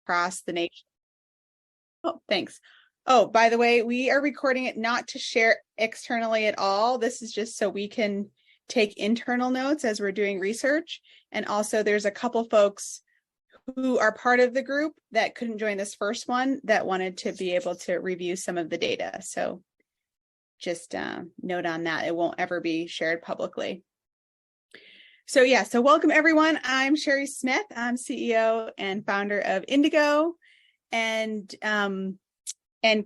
across the nation. Oh, thanks. Oh, by the way, we are recording it not to share externally at all. This is just so we can take internal notes as we're doing research. And also there's a couple folks who are part of the group that couldn't join this first one that wanted to be able to review some of the data. So just note on that, it won't ever be shared publicly. So yeah, so welcome everyone. I'm Sherry Smith. I'm CEO and founder of Indigo. And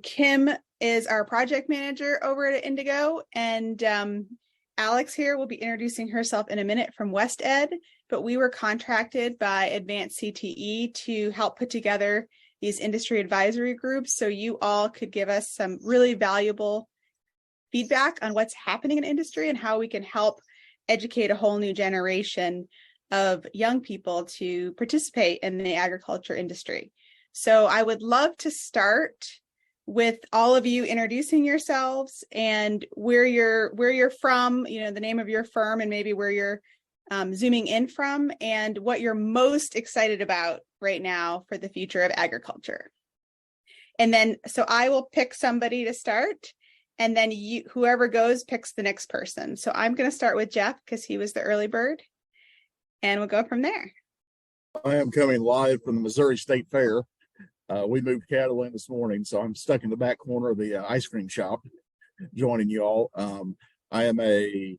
Kim is our project manager over at Indigo. And Alex here will be introducing herself in a minute from West Ed, but we were contracted by Advanced CTE to help put together these industry advisory groups. So you all could give us some really valuable feedback on what's happening in industry and how we can help educate a whole new generation of young people to participate in the agriculture industry. So I would love to start with all of you introducing yourselves and where you're from, you know, the name of your firm and maybe where you're zooming in from and what you're most excited about right now for the future of agriculture. And then, so I will pick somebody to start, and then whoever goes picks the next person. So I'm going to start with Jeff because he was the early bird, and we'll go from there. I am coming live from the Missouri State Fair. We moved cattle in this morning, so I'm stuck in the back corner of the ice cream shop joining you all. I've been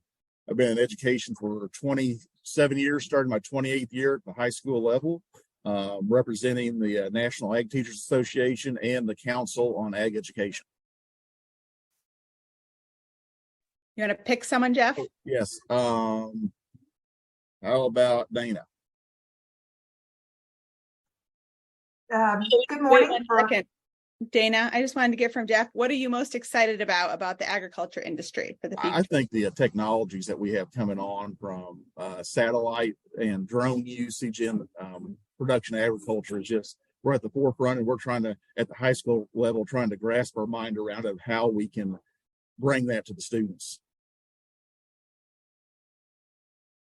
in education for 27 years, started my 28th year at the high school level, representing the National Ag Teachers Association and the Council on Ag Education. You want to pick someone, Jeff? Yes. How about Dana? Good morning. Wait 1 second. Dana, I just wanted to get from Jeff, what are you most excited about the agriculture industry for the future? I think the technologies that we have coming on from satellite and drone usage in production agriculture is just, we're at the forefront, and we're trying to, at the high school level, trying to grasp our mind around of how we can bring that to the students.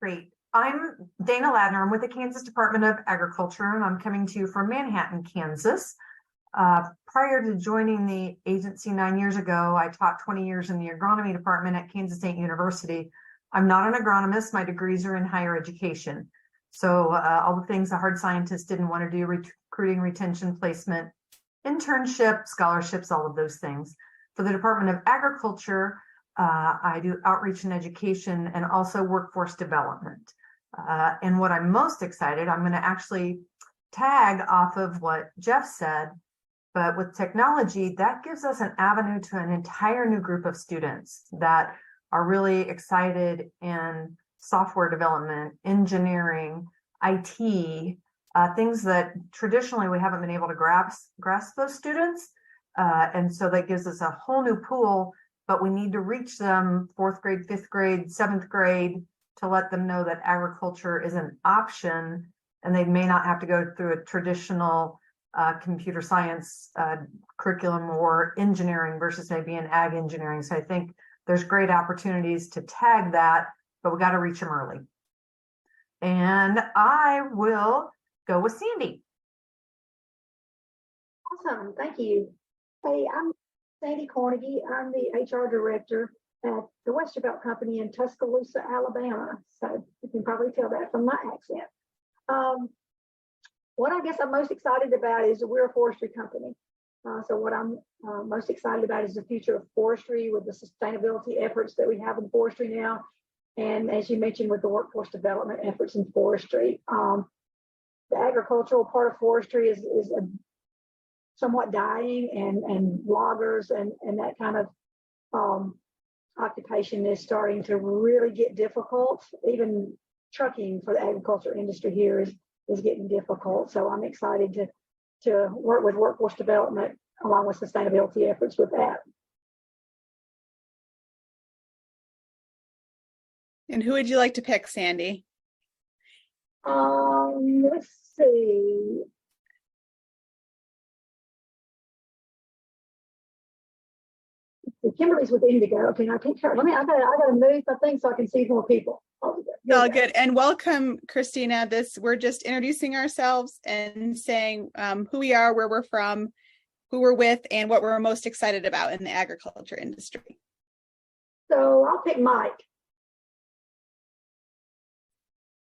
Great. I'm Dana Ladner. I'm with the Kansas Department of Agriculture, and I'm coming to you from Manhattan, Kansas. Prior to joining the agency 9 years ago, I taught 20 years in the agronomy department at Kansas State University. I'm not an agronomist. My degrees are in higher education. So all the things a hard scientist didn't want to do, recruiting, retention, placement, internship, scholarships, all of those things. For the Department of Agriculture, I do outreach and education and also workforce development. And what I'm most excited, I'm going to actually tag off of what Jeff said, but with technology, that gives us an avenue to an entire new group of students that are really excited in software development, engineering, IT, things that traditionally we haven't been able to grasp those students. And so that gives us a whole new pool, but we need to reach them 4th grade, 5th grade, 7th grade to let them know that agriculture is an option and they may not have to go through a traditional computer science curriculum or engineering versus maybe an ag engineering. So I think there's great opportunities to tag that, but we got to reach them early. And I will go with Sandy. Awesome, thank you. Hey, I'm Sandy Carnegie. I'm the HR director at the Westervelt Company in Tuscaloosa, Alabama. So you can probably tell that from my accent. What I guess I'm most excited about is that we're a forestry company. So what I'm most excited about is the future of forestry with the sustainability efforts that we have in forestry now. And as you mentioned, with the workforce development efforts in forestry, the agricultural part of forestry is somewhat dying, and loggers and that kind of occupation is starting to really get difficult. Even trucking for the agriculture industry here is getting difficult. So I'm excited to work with workforce development along with sustainability efforts with that. And who would you like to pick, Sandy? Let's see. Kimberly's with Indigo. Okay, now I gotta move my thing so I can see more people. All good. And welcome, Christina. We're just introducing ourselves and saying who we are, where we're from, who we're with, and what we're most excited about in the agriculture industry. So I'll pick Mike.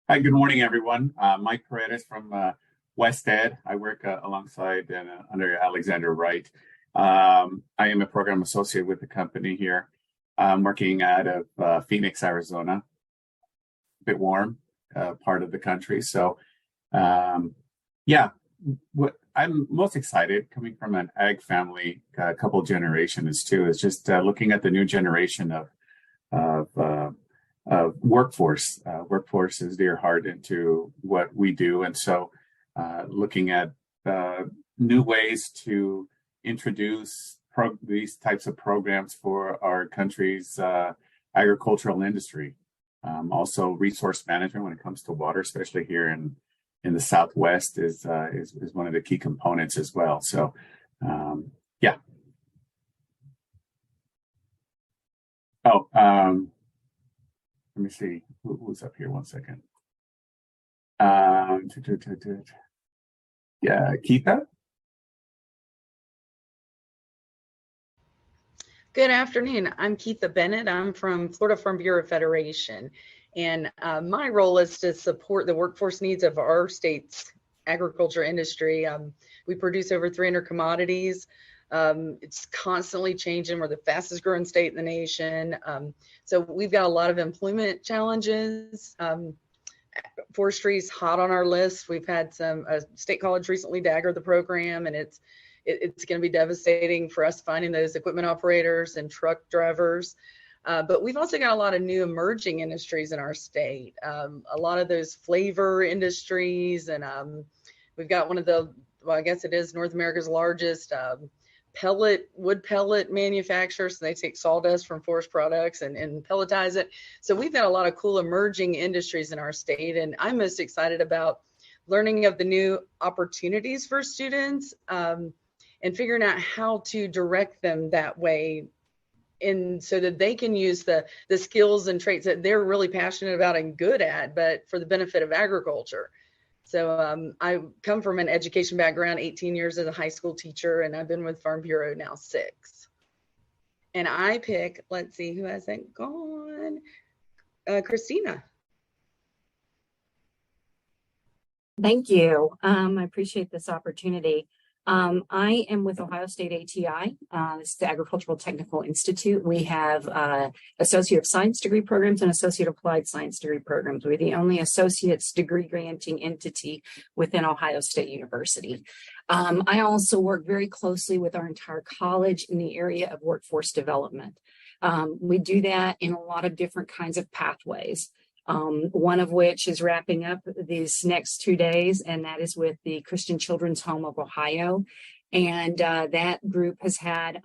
Hi, good morning, everyone. Mike Paredes from West Ed. I work alongside and under Alexander Wright. I am a program associate with the company here. I'm working out of Phoenix, Arizona. A bit warm part of the country. So, yeah, what I'm most excited coming from an ag family, a couple generations too, is just looking at the new generation of workforce. Workforce is dear heart into what we do, and so looking at new ways to introduce these types of programs for our country's agricultural industry. Also, resource management when it comes to water, especially here in the Southwest, is one of the key components as well. So, yeah. Oh, let me see who's up here. 1 second. Yeah, Keitha. Good afternoon. I'm Keitha Bennett. I'm from Florida Farm Bureau Federation, and my role is to support the workforce needs of our state's agriculture industry. We produce over 300 commodities. It's constantly changing. We're the fastest growing state in the nation. So we've got a lot of employment challenges. Forestry is hot on our list. We've had some state college recently dagger the program, and it's going to be devastating for us finding those equipment operators and truck drivers. But we've also got a lot of new emerging industries in our state. A lot of those flavor industries, and we've got one of the, well, I guess it is North America's largest wood pellet manufacturers. So they take sawdust from forest products and pelletize it. So we've got a lot of cool emerging industries in our state, and I'm most excited about learning of the new opportunities for students and figuring out how to direct them that way, and so that they can use the skills and traits that they're really passionate about and good at, but for the benefit of agriculture. So I come from an education background, 18 years as a high school teacher, and I've been with Farm Bureau now 6. And I pick, let's see, who hasn't gone? Christina. Thank you. I appreciate this opportunity. I am with Ohio State ATI. This is the Agricultural Technical Institute. We have Associate of Science degree programs and Associate Applied Science degree programs. We're the only associate's degree granting entity within Ohio State University. I also work very closely with our entire college in the area of workforce development. We do that in a lot of different kinds of pathways. One of which is wrapping up these next 2 days, and that is with the Christian Children's Home of Ohio. And that group has had,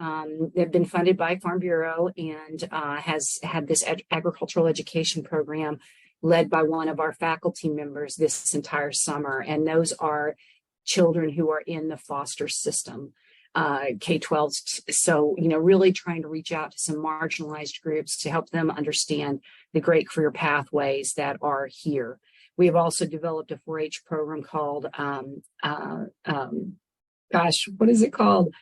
they've been funded by Farm Bureau and has had this agricultural education program led by one of our faculty members this entire summer. And those are children who are in the foster system. K-12s. So, really trying to reach out to some marginalized groups to help them understand the great career pathways that are here. We have also developed a 4-H program called, what is it called?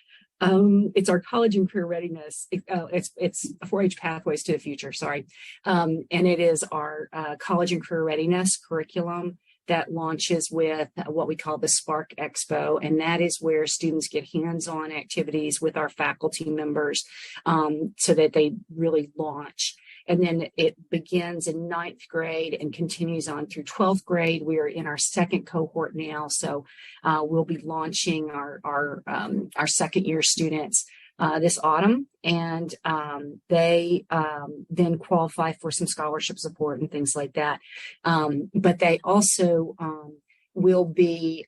It's our college and career readiness. It's 4-H Pathways to the Future, sorry. And it is our college and career readiness curriculum that launches with what we call the Spark Expo. And that is where students get hands-on activities with our faculty members so that they really launch. And then it begins in 9th grade and continues on through 12th grade. We are in our 2nd cohort now. So we'll be launching our 2nd year students this autumn, and they then qualify for some scholarship support and things like that. But they also will be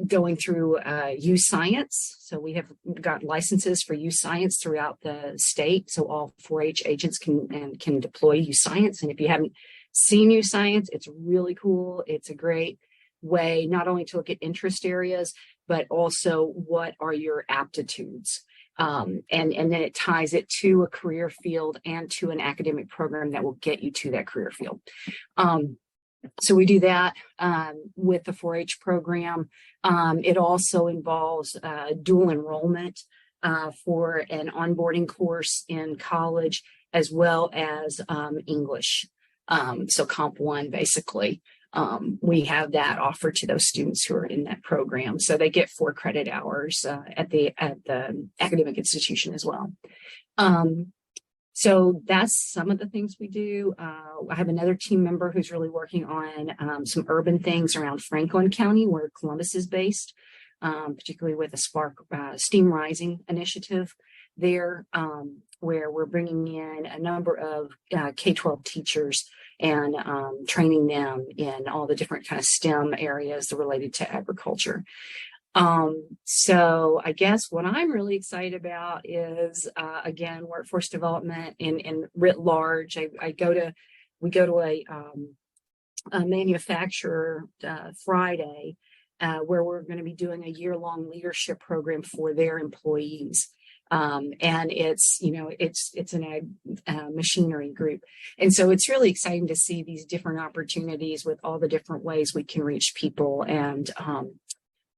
going through youth science. So we have got licenses for youth science throughout the state. So all 4-H agents can deploy youth science. And if you haven't seen youth science, it's really cool. It's a great way not only to look at interest areas, but also what are your aptitudes. And then it ties it to a career field and to an academic program that will get you to that career field. So we do that with the 4-H program. It also involves dual enrollment for an onboarding course in college, as well as English. So Comp 1, basically. We have that offered to those students who are in that program. So they get 4 credit hours at the academic institution as well. So that's some of the things we do. I have another team member who's really working on some urban things around Franklin County, where Columbus is based, particularly with a Spark Steam Rising initiative there, where we're bringing in a number of K-12 teachers and training them in all the different kind of STEM areas related to agriculture. So I guess what I'm really excited about is, again, workforce development in writ large. We go to a manufacturer Friday where we're going to be doing a year-long leadership program for their employees. And it's an ag machinery group. And so it's really exciting to see these different opportunities with all the different ways we can reach people, and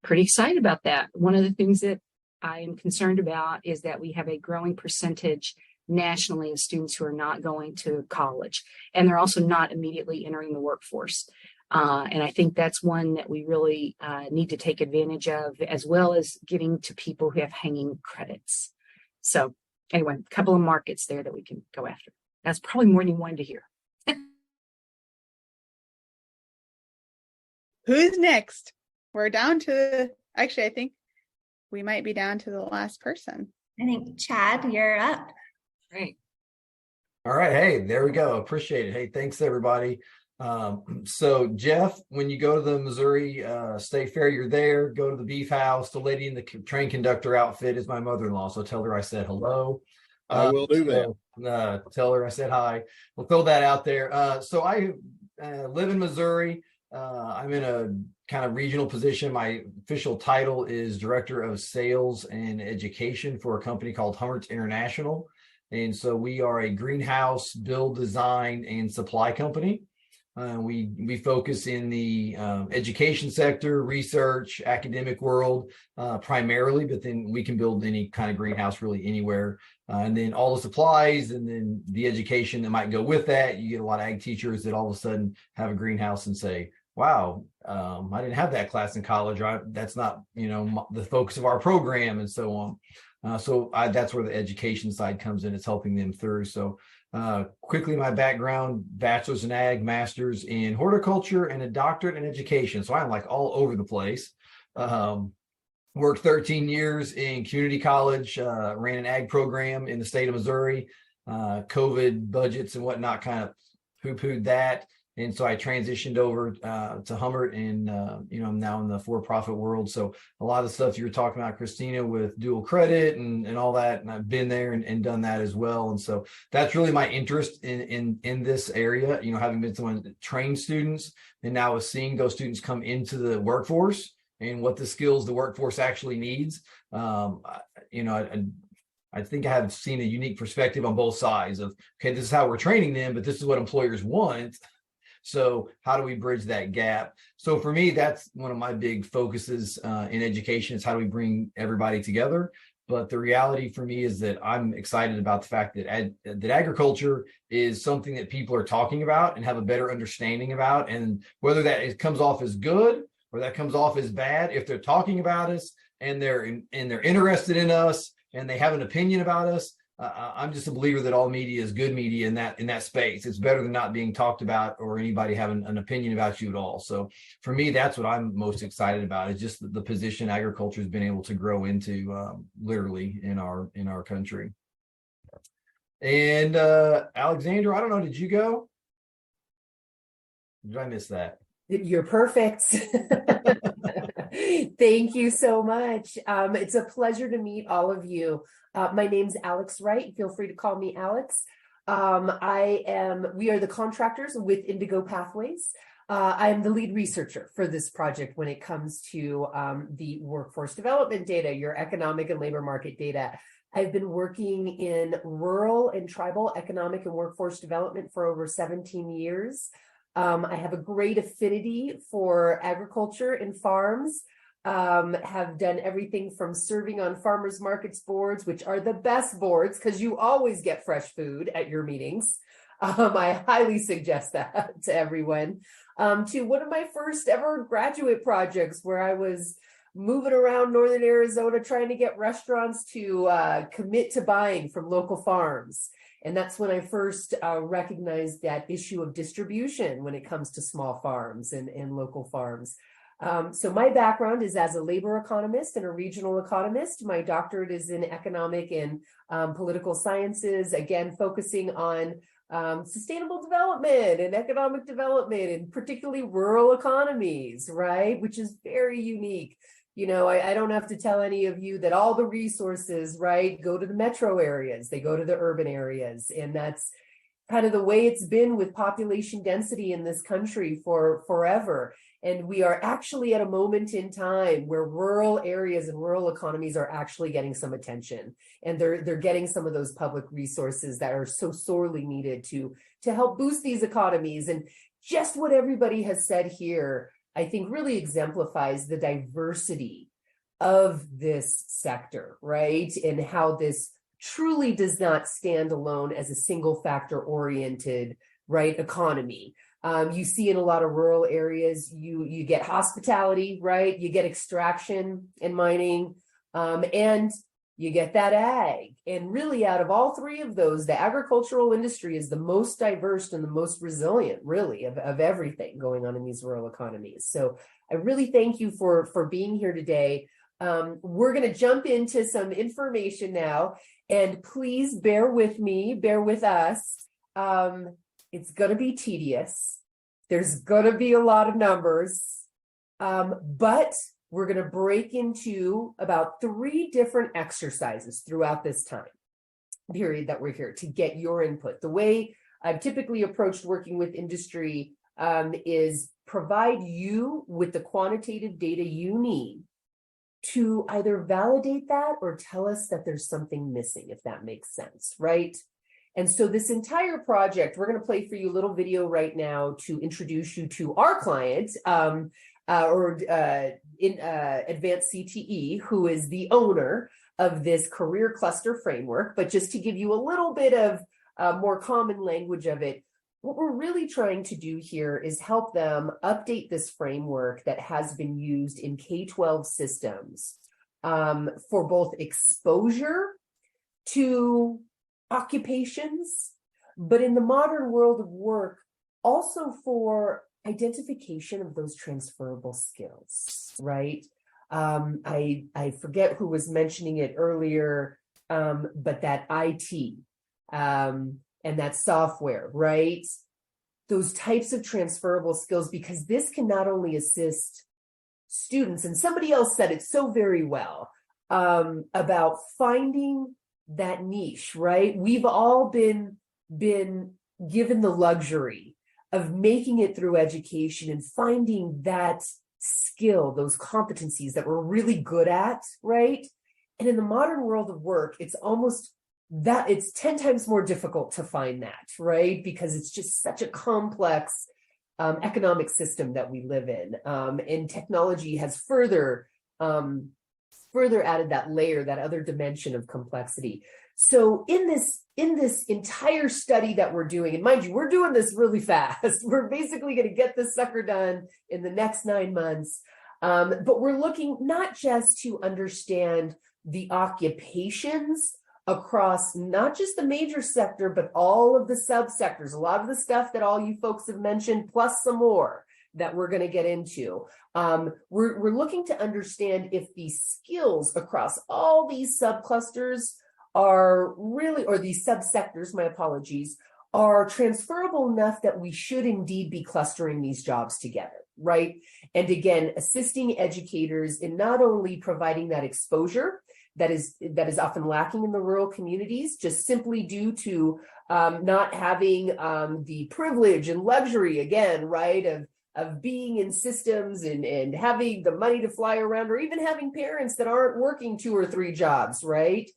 pretty excited about that. One of the things that I am concerned about is that we have a growing percentage nationally of students who are not going to college, and they're also not immediately entering the workforce. And I think that's one that we really need to take advantage of, as well as getting to people who have hanging credits. So anyway, a couple of markets there that we can go after. That's probably more than you wanted to hear. Who's next? We're down to, actually, I think we might be down to the last person. I think Chad, you're up. Great. All right. Hey, there we go. Appreciate it. Hey, thanks everybody. So Jeff, when you go to the Missouri State Fair, you're there, go to the beef house. The lady in the train conductor outfit is my mother-in-law. So tell her I said hello. I will do that. Tell her I said hi. We'll throw that out there. So I live in Missouri. I'm in a kind of regional position. My official title is Director of Sales and Education for a company called Hummertz International. And so we are a greenhouse build, design, and supply company. We focus in the education sector, research, academic world primarily, but then we can build any kind of greenhouse really anywhere. And then all the supplies and then the education that might go with that. You get a lot of ag teachers that all of a sudden have a greenhouse and say, wow, I didn't have that class in college. That's not, the focus of our program and so on. So that's where the education side comes in. It's helping them through. So quickly, my background, bachelor's in ag, master's in horticulture, and a doctorate in education. So I'm like all over the place. Worked 13 years in community college, ran an ag program in the state of Missouri. COVID budgets and whatnot kind of poo-pooed that. And so I transitioned over to Hummert, and I'm now in the for-profit world. So a lot of the stuff you were talking about, Christina, with dual credit and all that, and I've been there and done that as well. And so that's really my interest in this area. Having been someone that trained students, and now is seeing those students come into the workforce and what the skills the workforce actually needs. I think I have seen a unique perspective on both sides of, okay, this is how we're training them, but this is what employers want. So how do we bridge that gap? So for me, that's one of my big focuses in education, is how do we bring everybody together? But the reality for me is that I'm excited about the fact that that agriculture is something that people are talking about and have a better understanding about. And whether that comes off as good or that comes off as bad, if they're talking about us and they're interested in us and they have an opinion about us, I'm just a believer that all media is good media in that space. It's better than not being talked about or anybody having an opinion about you at all. So for me, that's what I'm most excited about, is just the position agriculture has been able to grow into literally in our country. And Alexandra, I don't know, did you go? Did I miss that? You're perfect. Thank you so much. It's a pleasure to meet all of you. My name's Alex Wright. Feel free to call me Alex. We are the contractors with Indigo Pathways. I am the lead researcher for this project when it comes to the workforce development data, your economic and labor market data. I've been working in rural and tribal economic and workforce development for over 17 years. I have a great affinity for agriculture and farms. Have done everything from serving on farmers markets boards, which are the best boards because you always get fresh food at your meetings. I highly suggest that to everyone. To one of my first ever graduate projects where I was moving around northern Arizona trying to get restaurants to commit to buying from local farms. And that's when I first recognized that issue of distribution when it comes to small farms and local farms. So my background is as a labor economist and a regional economist. My doctorate is in economic and political sciences, again, focusing on sustainable development and economic development, and particularly rural economies, right? Which is very unique. You know, I don't have to tell any of you that all the resources, right, go to the metro areas, they go to the urban areas. And that's kind of the way it's been with population density in this country for forever. And we are actually at a moment in time where rural areas and rural economies are actually getting some attention. And they're getting some of those public resources that are so sorely needed to help boost these economies. And just what everybody has said here, I think really exemplifies the diversity of this sector, right? And how this truly does not stand alone as a single factor oriented, right, economy. You see in a lot of rural areas, you get hospitality, right? You get extraction and mining, and you get that ag. And really out of all three of those, the agricultural industry is the most diverse and the most resilient, really, of everything going on in these rural economies. So I really thank you for being here today. We're going to jump into some information now, and please bear with me, bear with us. It's going to be tedious. There's going to be a lot of numbers, but we're going to break into about 3 different exercises throughout this time period that we're here to get your input. The way I've typically approached working with industry is provide you with the quantitative data you need to either validate that or tell us that there's something missing, if that makes sense, right? And so this entire project, we're going to play for you a little video right now to introduce you to our client, Advanced CTE, who is the owner of this career cluster framework. But just to give you a little bit of more common language of it, what we're really trying to do here is help them update this framework that has been used in K-12 systems for both exposure to occupations, but in the modern world of work, also for identification of those transferable skills, right? I forget who was mentioning it earlier, but that IT and that software, right? Those types of transferable skills, because this can not only assist students, and somebody else said it so very well, about finding that niche, right? We've all been given the luxury of making it through education and finding that skill, those competencies that we're really good at, right? And in the modern world of work, it's almost that it's 10 times more difficult to find that, right? Because it's just such a complex economic system that we live in. And technology has further added that layer, that other dimension of complexity. So in this entire study that we're doing, and mind you, we're doing this really fast. We're basically going to get this sucker done in the next 9 months. But we're looking not just to understand the occupations across not just the major sector, but all of the subsectors, a lot of the stuff that all you folks have mentioned, plus some more that we're going to get into. We're looking to understand if these skills across all these subclusters are really, or these subsectors, my apologies, are transferable enough that we should indeed be clustering these jobs together, right? And again, assisting educators in not only providing that exposure that is often lacking in the rural communities, just simply due to not having the privilege and luxury, again, right, being in systems and having the money to fly around, or even having parents that aren't working 2 or 3 jobs, right?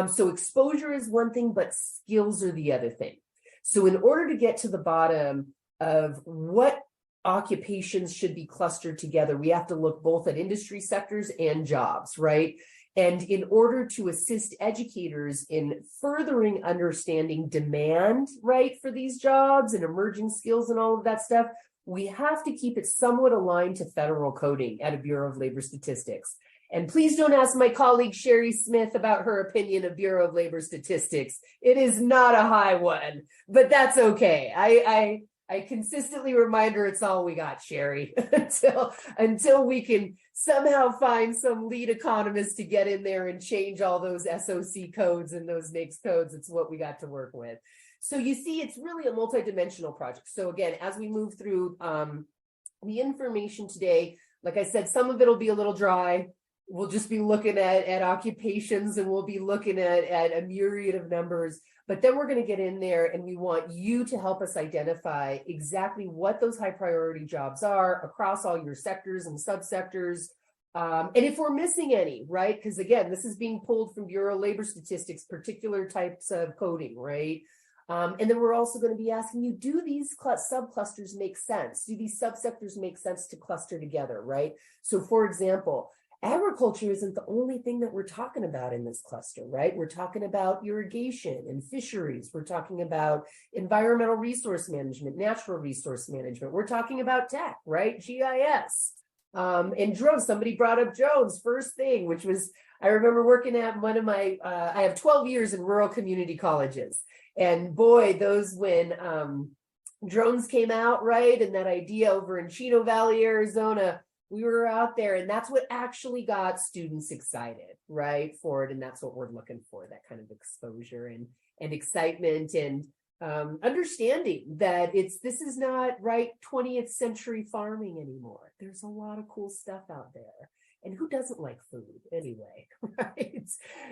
So exposure is one thing, but skills are the other thing. So in order to get to the bottom of what occupations should be clustered together, we have to look both at industry sectors and jobs, right? And in order to assist educators in furthering understanding demand, right, for these jobs and emerging skills and all of that stuff, we have to keep it somewhat aligned to federal coding at a Bureau of Labor Statistics. And please don't ask my colleague Sherry Smith about her opinion of Bureau of Labor Statistics. It is not a high one, but that's okay. I consistently remind her it's all we got, Sherry, until we can somehow find some lead economist to get in there and change all those SOC codes and those NAICS codes. It's what we got to work with. So you see, it's really a multidimensional project. So again, as we move through the information today, like I said, some of it will be a little dry. We'll just be looking at occupations, and we'll be looking at a myriad of numbers. But then we're going to get in there, and we want you to help us identify exactly what those high priority jobs are across all your sectors and subsectors. And if we're missing any, right? Because again, this is being pulled from Bureau of Labor Statistics, particular types of coding, right? And then we're also going to be asking you, do these subclusters make sense? Do these subsectors make sense to cluster together, right? So for example, agriculture isn't the only thing that we're talking about in this cluster, right? We're talking about irrigation and fisheries. We're talking about environmental resource management, natural resource management. We're talking about tech, right? GIS. And drones, somebody brought up drones first thing, which was, I remember working at one of my, I have 12 years in rural community colleges. And boy, those when drones came out, right? And that idea over in Chino Valley, Arizona, we were out there, and that's what actually got students excited, right, for it. And that's what we're looking for, that kind of exposure and excitement and understanding that this is not, right, 20th century farming anymore. There's a lot of cool stuff out there. And who doesn't like food anyway, right?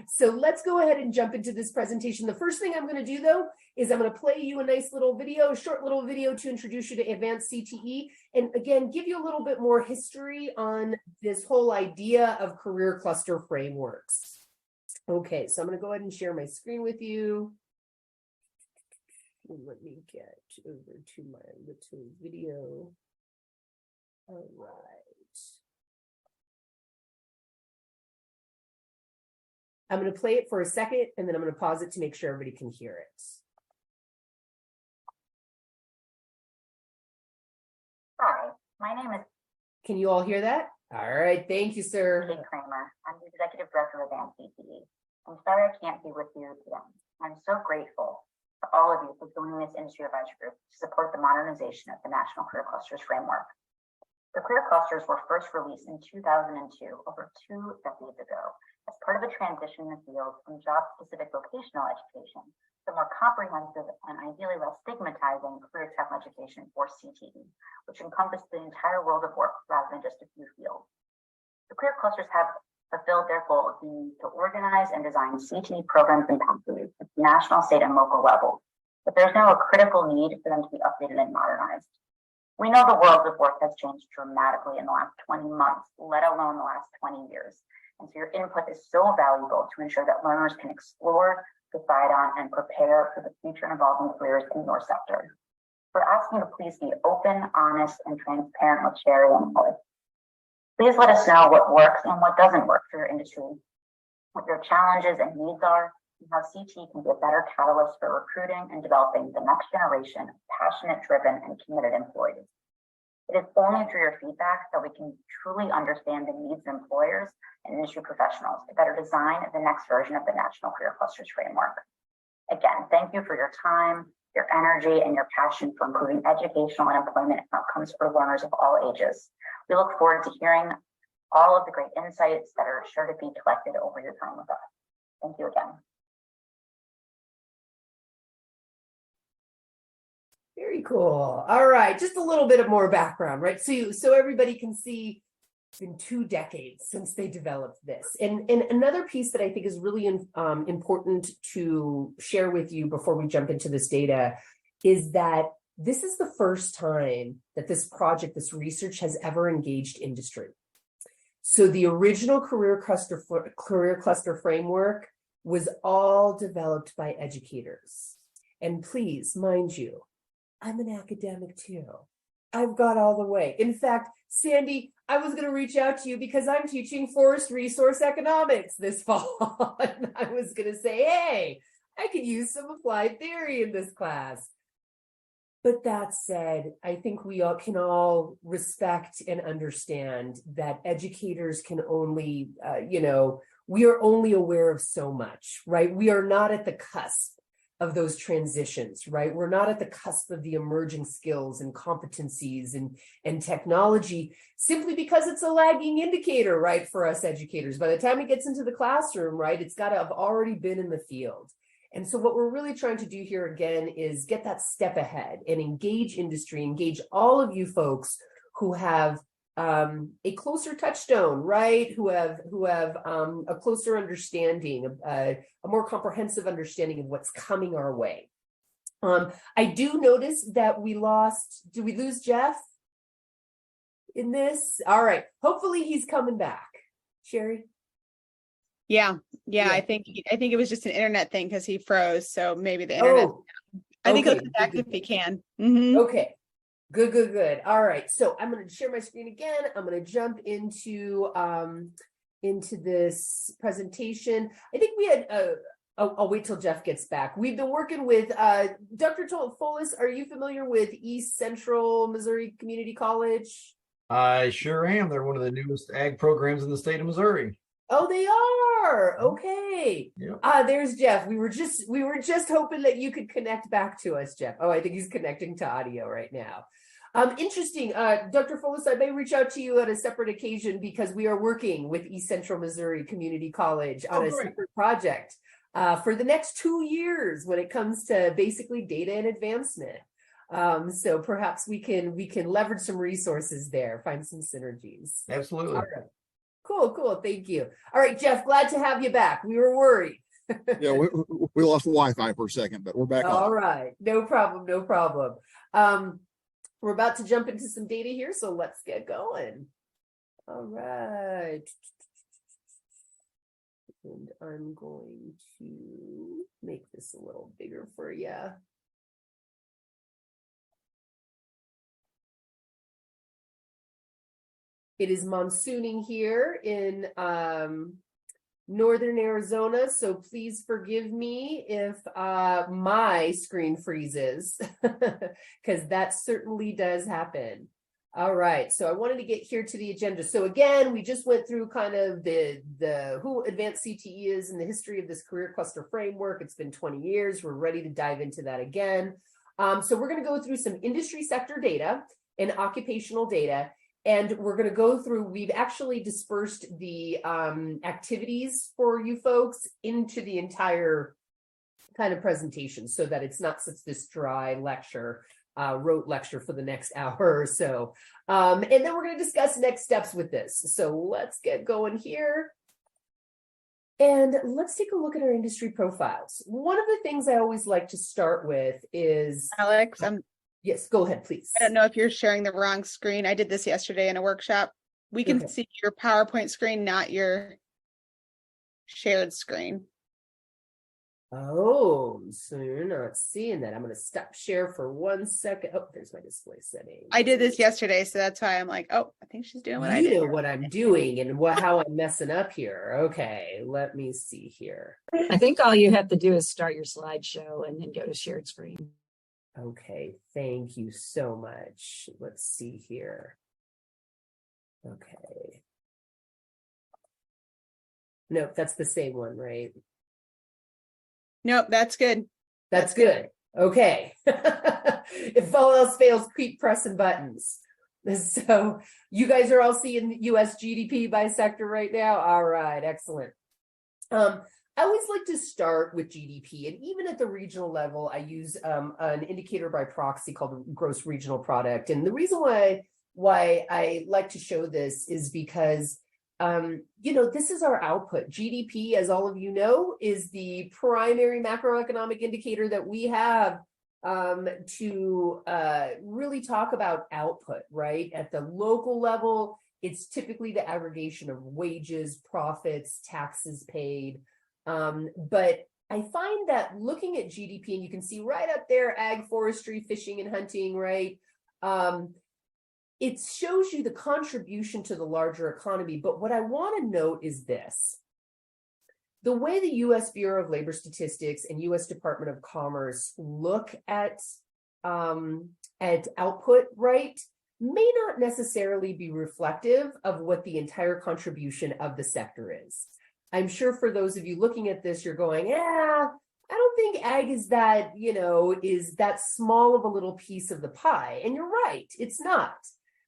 So let's go ahead and jump into this presentation. The first thing I'm going to do, though, is I'm going to play you a nice little video, a short little video to introduce you to advanced CTE. And again, give you a little bit more history on this whole idea of career cluster frameworks. Okay, so I'm going to go ahead and share my screen with you. And let me get over to my little video. All right. I'm going to play it for a second, and then I'm going to pause it to make sure everybody can hear it. Hi, my name is... Can you all hear that? All right, thank you, sir. Jay Kramer. I'm the Executive Director of Advanced CTE. I'm sorry I can't be with you today. I'm so grateful to all of you for joining this industry advisory group to support the modernization of the National Career Clusters Framework. The career clusters were first released in 2002, over 2 decades ago, as part of a transition in the field from job-specific vocational education to more comprehensive and ideally less stigmatizing career technical education, or CTE, which encompassed the entire world of work rather than just a few fields. The career clusters have fulfilled their goal of being to organize and design CTE programs and pathways at the national, state, and local level, but there's now a critical need for them to be updated and modernized. We know the world of work has changed dramatically in the last 20 months, let alone the last 20 years. And so your input is so valuable to ensure that learners can explore, decide on, and prepare for the future involving careers in your sector. We're asking you to please be open, honest, and transparent with Sherry and Holly. Please let us know what works and what doesn't work for your industry, what your challenges and needs are, and how CT can be a better catalyst for recruiting and developing the next generation of passionate, driven, and committed employees. It is only through your feedback that we can truly understand the needs of employers and industry professionals to better design the next version of the National Career Clusters Framework. Again, thank you for your time, your energy, and your passion for improving educational and employment outcomes for learners of all ages. We look forward to hearing all of the great insights that are sure to be collected over your time with us. Thank you again. Very cool. All right, just a little bit of more background, right? So everybody can see it's been 2 decades since they developed this. And another piece that I think is really important to share with you before we jump into this data is that this is the first time that this project, this research has ever engaged industry. So the original career cluster framework was all developed by educators. And please, mind you, I'm an academic too. I've got all the way. In fact, Sandy, I was going to reach out to you because I'm teaching forest resource economics this fall. And I was going to say, hey, I could use some applied theory in this class. But that said, I think we all can all respect and understand that educators can only, we are only aware of so much, right? We are not at the cusp of those transitions, right? We're not at the cusp of the emerging skills and competencies and technology simply because it's a lagging indicator, right, for us educators. By the time it gets into the classroom, right, it's got to have already been in the field. And so what we're really trying to do here again is get that step ahead and engage industry, engage all of you folks who have a closer touchstone, right? Who have a closer understanding, a more comprehensive understanding of what's coming our way. I do notice that we lost. Did we lose Jeff in this? All right. Hopefully he's coming back. Sherry. Yeah. I think it was just an internet thing because he froze. So maybe the internet. I think he'll come back if he can. Mm-hmm. Okay. Good. All right. So I'm going to share my screen again. I'm going to jump into this presentation. I think we had, I'll wait till Jeff gets back. We've been working with Dr. Folis. Are you familiar with East Central Missouri Community College? I sure am. They're one of the newest ag programs in the state of Missouri. Oh, they are. Okay. Yep. There's Jeff. We were just hoping that you could connect back to us, Jeff. Oh, I think he's connecting to audio right now. Interesting. Dr. Folis, I may reach out to you at a separate occasion because we are working with East Central Missouri Community College on a separate project for the next 2 years when it comes to basically data and advancement. So perhaps we can leverage some resources there, find some synergies. Absolutely. All right. Cool. Thank you. All right, Jeff, glad to have you back. We were worried. Yeah, we lost Wi-Fi for a second, but we're back on. All right. No problem. We're about to jump into some data here, so let's get going. All right. And I'm going to make this a little bigger for you. It is monsooning here in northern Arizona, so please forgive me if my screen freezes, because that certainly does happen. All right, so I wanted to get here to the agenda. So again, we just went through kind of the who advanced CTE is in the history of this career cluster framework. It's been 20 years. We're ready to dive into that again. So we're going to go through some industry sector data and occupational data. And we're going to go through, we've actually dispersed the activities for you folks into the entire kind of presentation so that it's not such this dry lecture, rote lecture for the next hour or so. And then we're going to discuss next steps with this. So let's get going here. And let's take a look at our industry profiles. One of the things I always like to start with is... Alex, yes, go ahead, please. I don't know if you're sharing the wrong screen. I did this yesterday in a workshop. We can see your PowerPoint screen, not your shared screen. Oh, so you're not seeing that. I'm going to stop share for 1 second. Oh, there's my display setting. I did this yesterday, so that's why I'm like, oh, I think she's doing what I did. You know what I'm doing and how I'm messing up here. Okay, let me see here. I think all you have to do is start your slideshow and then go to shared screen. Okay, thank you so much. Let's see here. Okay. Nope, that's the same one, right? Nope, that's good. That's good. Okay. If all else fails, keep pressing buttons. So you guys are all seeing US GDP by sector right now? All right, excellent. I always like to start with GDP, and even at the regional level, I use an indicator by proxy called the gross regional product. And the reason why I like to show this is because, this is our output. GDP, as all of you know, is the primary macroeconomic indicator that we have to really talk about output, right? At the local level, it's typically the aggregation of wages, profits, taxes paid. But I find that looking at GDP, and you can see right up there, ag, forestry, fishing, and hunting, right? It shows you the contribution to the larger economy. But what I want to note is this. The way the U.S. Bureau of Labor Statistics and U.S. Department of Commerce look at output, right, may not necessarily be reflective of what the entire contribution of the sector is. I'm sure for those of you looking at this, you're going, I don't think ag is that, is that small of a little piece of the pie. And you're right, it's not.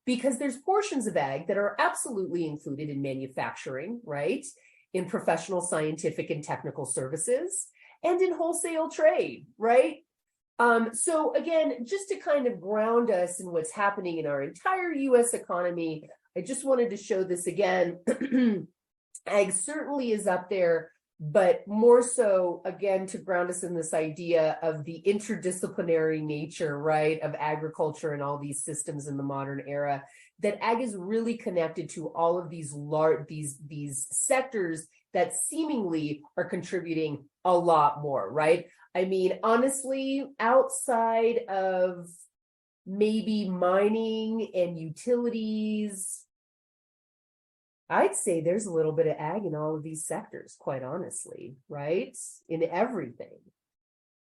Because there's portions of ag that are absolutely included in manufacturing, right? In professional, scientific, and technical services, and in wholesale trade, right? So again, just to kind of ground us in what's happening in our entire U.S. economy, I just wanted to show this again. Ag certainly is up there, but more so, again, to ground us in this idea of the interdisciplinary nature, right, of agriculture and all these systems in the modern era, that ag is really connected to all of these these sectors that seemingly are contributing a lot more, right? I mean, honestly, outside of maybe mining and utilities, I'd say there's a little bit of ag in all of these sectors, quite honestly, right? In everything.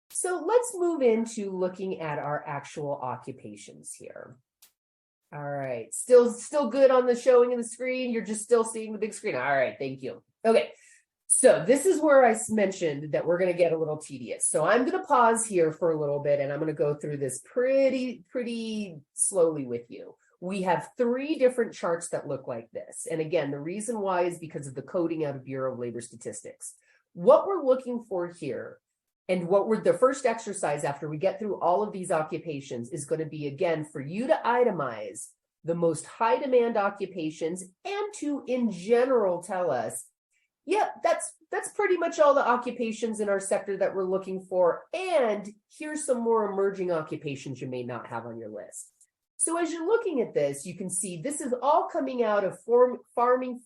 So let's move into looking at our actual occupations here. All right, still good on the showing of the screen? You're just still seeing the big screen? All right, thank you. Okay, so this is where I mentioned that we're gonna get a little tedious. So I'm gonna pause here for a little bit and I'm gonna go through this pretty slowly with you. We have 3 different charts that look like this. And again, the reason why is because of the coding out of Bureau of Labor Statistics. What we're looking for here, and the first exercise after we get through all of these occupations is going to be, again, for you to itemize the most high demand occupations and to, in general, tell us, yeah, that's pretty much all the occupations in our sector that we're looking for. And here's some more emerging occupations you may not have on your list. So as you're looking at this, you can see this is all coming out of farming,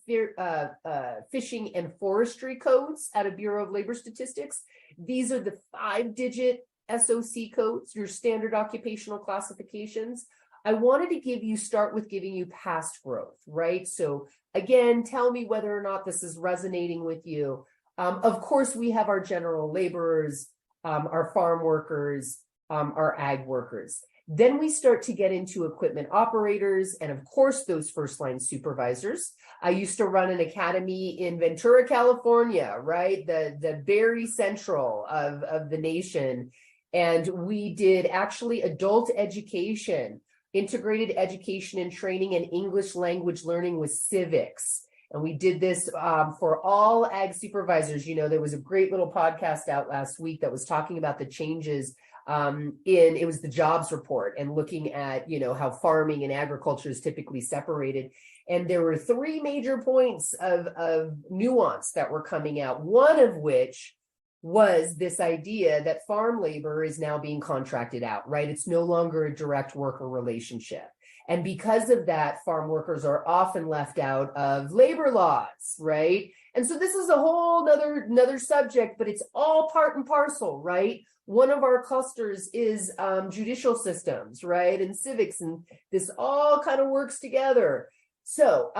fishing, and forestry codes out of Bureau of Labor Statistics. These are the 5-digit SOC codes, your standard occupational classifications. I wanted to start with giving you past growth, right? So again, tell me whether or not this is resonating with you. Of course, we have our general laborers, our farm workers, our ag workers. Then we start to get into equipment operators and, of course, those first-line supervisors. I used to run an academy in Ventura, California, right? The very central of the nation. And we did actually adult education, integrated education and training, and English language learning with civics. And we did this for all ag supervisors. There was a great little podcast out last week that was talking about the changes it was the jobs report and looking at, how farming and agriculture is typically separated. And there were 3 major points of nuance that were coming out, one of which was this idea that farm labor is now being contracted out, right? It's no longer a direct worker relationship. And because of that, farm workers are often left out of labor laws, right? And so this is a whole another subject, but it's all part and parcel, right? One of our clusters is judicial systems, right? And civics, and this all kind of works together. So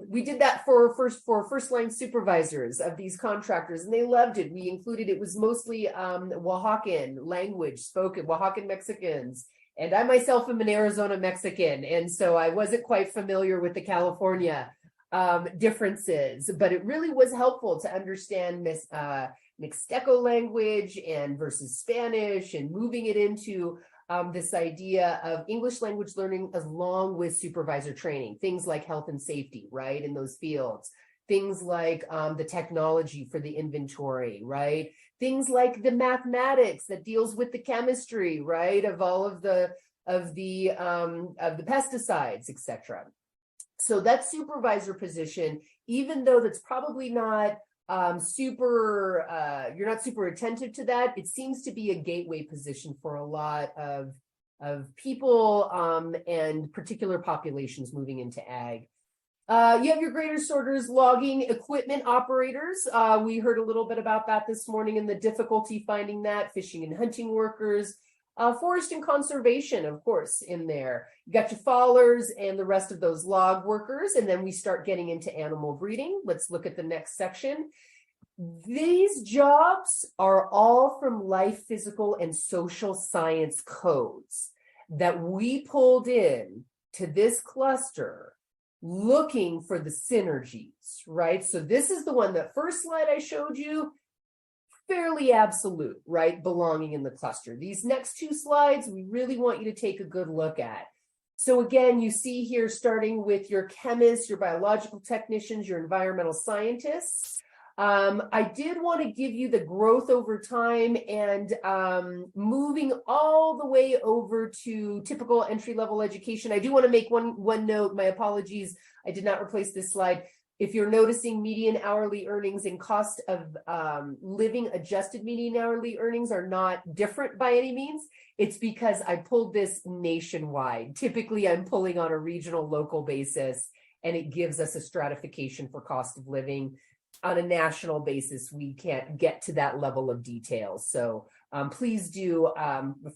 we did that for first-line supervisors of these contractors, and they loved it. We included, it was mostly Oaxacan language spoken, Oaxacan Mexicans. And I myself am an Arizona Mexican, and so I wasn't quite familiar with the California differences, but it really was helpful to understand Mixteco language and versus Spanish, and moving it into this idea of English language learning along with supervisor training, things like health and safety, right, in those fields, things like the technology for the inventory, right, things like the mathematics that deals with the chemistry, right, of all of the pesticides, etc. So that supervisor position, even though that's probably not you're not super attentive to that, it seems to be a gateway position for a lot of people and particular populations moving into ag. You have your grader sorters, logging equipment operators. We heard a little bit about that this morning and the difficulty finding that, fishing and hunting workers, forest and conservation, of course, in there. You got your fallers and the rest of those log workers, and then we start getting into animal breeding. Let's look at the next section. These jobs are all from life, physical, and social science codes that we pulled in to this cluster looking for the synergies, right? So this is the one, that first slide I showed you, fairly absolute, right? Belonging in the cluster. These next two slides, we really want you to take a good look at. So again, you see here, starting with your chemists, your biological technicians, your environmental scientists. I did want to give you the growth over time and moving all the way over to typical entry-level education. I do want to make one note, my apologies, I did not replace this slide. If you're noticing median hourly earnings and cost of living adjusted median hourly earnings are not different by any means, it's because I pulled this nationwide. Typically, I'm pulling on a regional local basis, and it gives us a stratification for cost of living. On a national basis, we can't get to that level of detail. So please do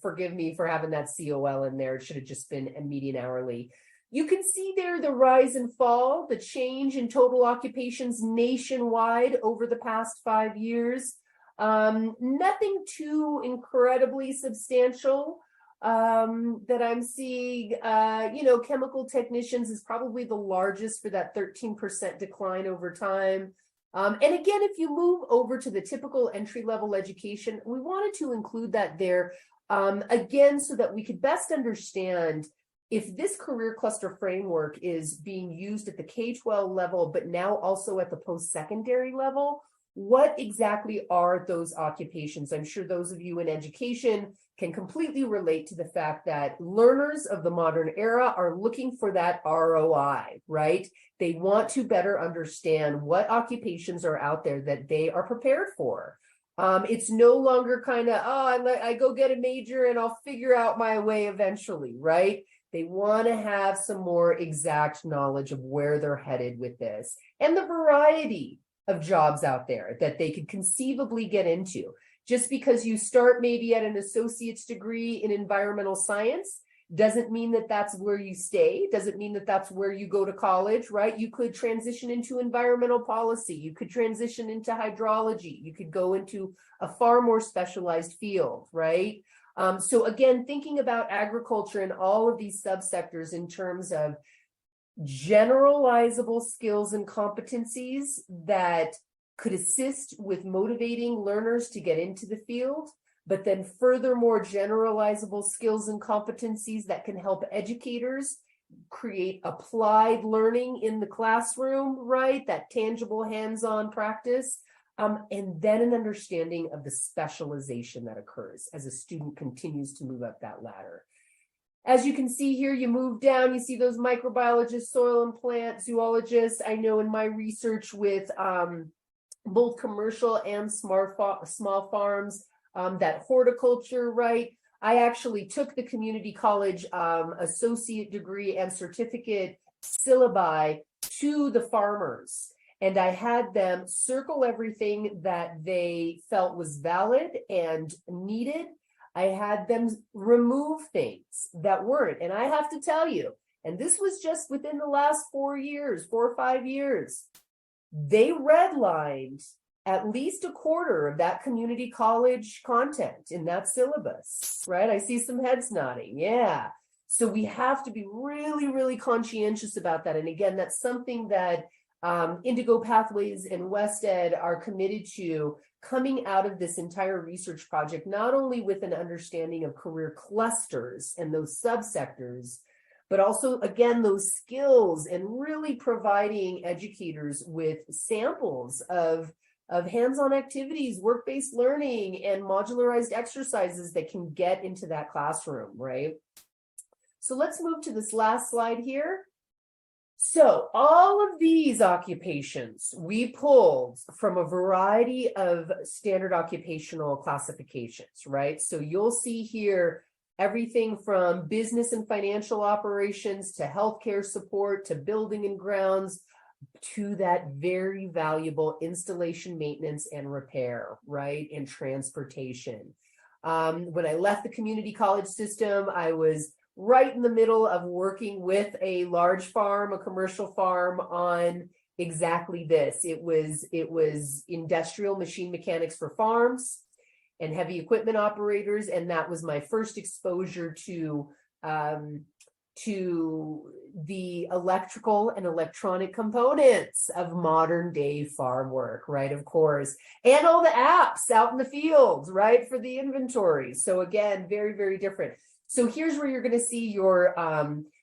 forgive me for having that COL in there. It should have just been a median hourly. You can see there the rise and fall, the change in total occupations nationwide over the past 5 years. Nothing too incredibly substantial that I'm seeing. Chemical technicians is probably the largest for that 13% decline over time. And again, if you move over to the typical entry-level education, we wanted to include that there, again, so that we could best understand if this career cluster framework is being used at the K-12 level, but now also at the post-secondary level, what exactly are those occupations? I'm sure those of you in education can completely relate to the fact that learners of the modern era are looking for that ROI, right? They want to better understand what occupations are out there that they are prepared for. It's no longer kind of, I go get a major and I'll figure out my way eventually, right? They want to have some more exact knowledge of where they're headed with this and the variety of jobs out there that they could conceivably get into. Just because you start maybe at an associate's degree in environmental science doesn't mean that that's where you stay, doesn't mean that that's where you go to college, right? You could transition into environmental policy, you could transition into hydrology, you could go into a far more specialized field, right? So again, thinking about agriculture and all of these subsectors in terms of generalizable skills and competencies that could assist with motivating learners to get into the field, but then furthermore generalizable skills and competencies that can help educators create applied learning in the classroom, right? That tangible hands-on practice. And then an understanding of the specialization that occurs as a student continues to move up that ladder. As you can see here, you move down, you see those microbiologists, soil and plant zoologists. I know in my research with both commercial and small farms, that horticulture, right? I actually took the community college associate degree and certificate syllabi to the farmers. And I had them circle everything that they felt was valid and needed. I had them remove things that weren't. And I have to tell you, and this was just within the last 4 or 5 years, they redlined at least a quarter of that community college content in that syllabus, right? I see some heads nodding. Yeah. So we have to be really, really conscientious about that. And again, that's something that Indigo Pathways and West Ed are committed to, coming out of this entire research project, not only with an understanding of career clusters and those subsectors, but also, again, those skills and really providing educators with samples of hands-on activities, work-based learning, and modularized exercises that can get into that classroom, right? So let's move to this last slide here. So all of these occupations we pulled from a variety of standard occupational classifications, right? So you'll see here everything from business and financial operations to healthcare support to building and grounds to that very valuable installation, maintenance, and repair, right? And transportation. When I left the community college system, I was right in the middle of working with a large farm, a commercial farm, on exactly this. It was industrial machine mechanics for farms and heavy equipment operators, and that was my first exposure to the electrical and electronic components of modern day farm work, right? Of course, and all the apps out in the fields, right, for the inventory. So again, very, very different. So here's where you're going to see your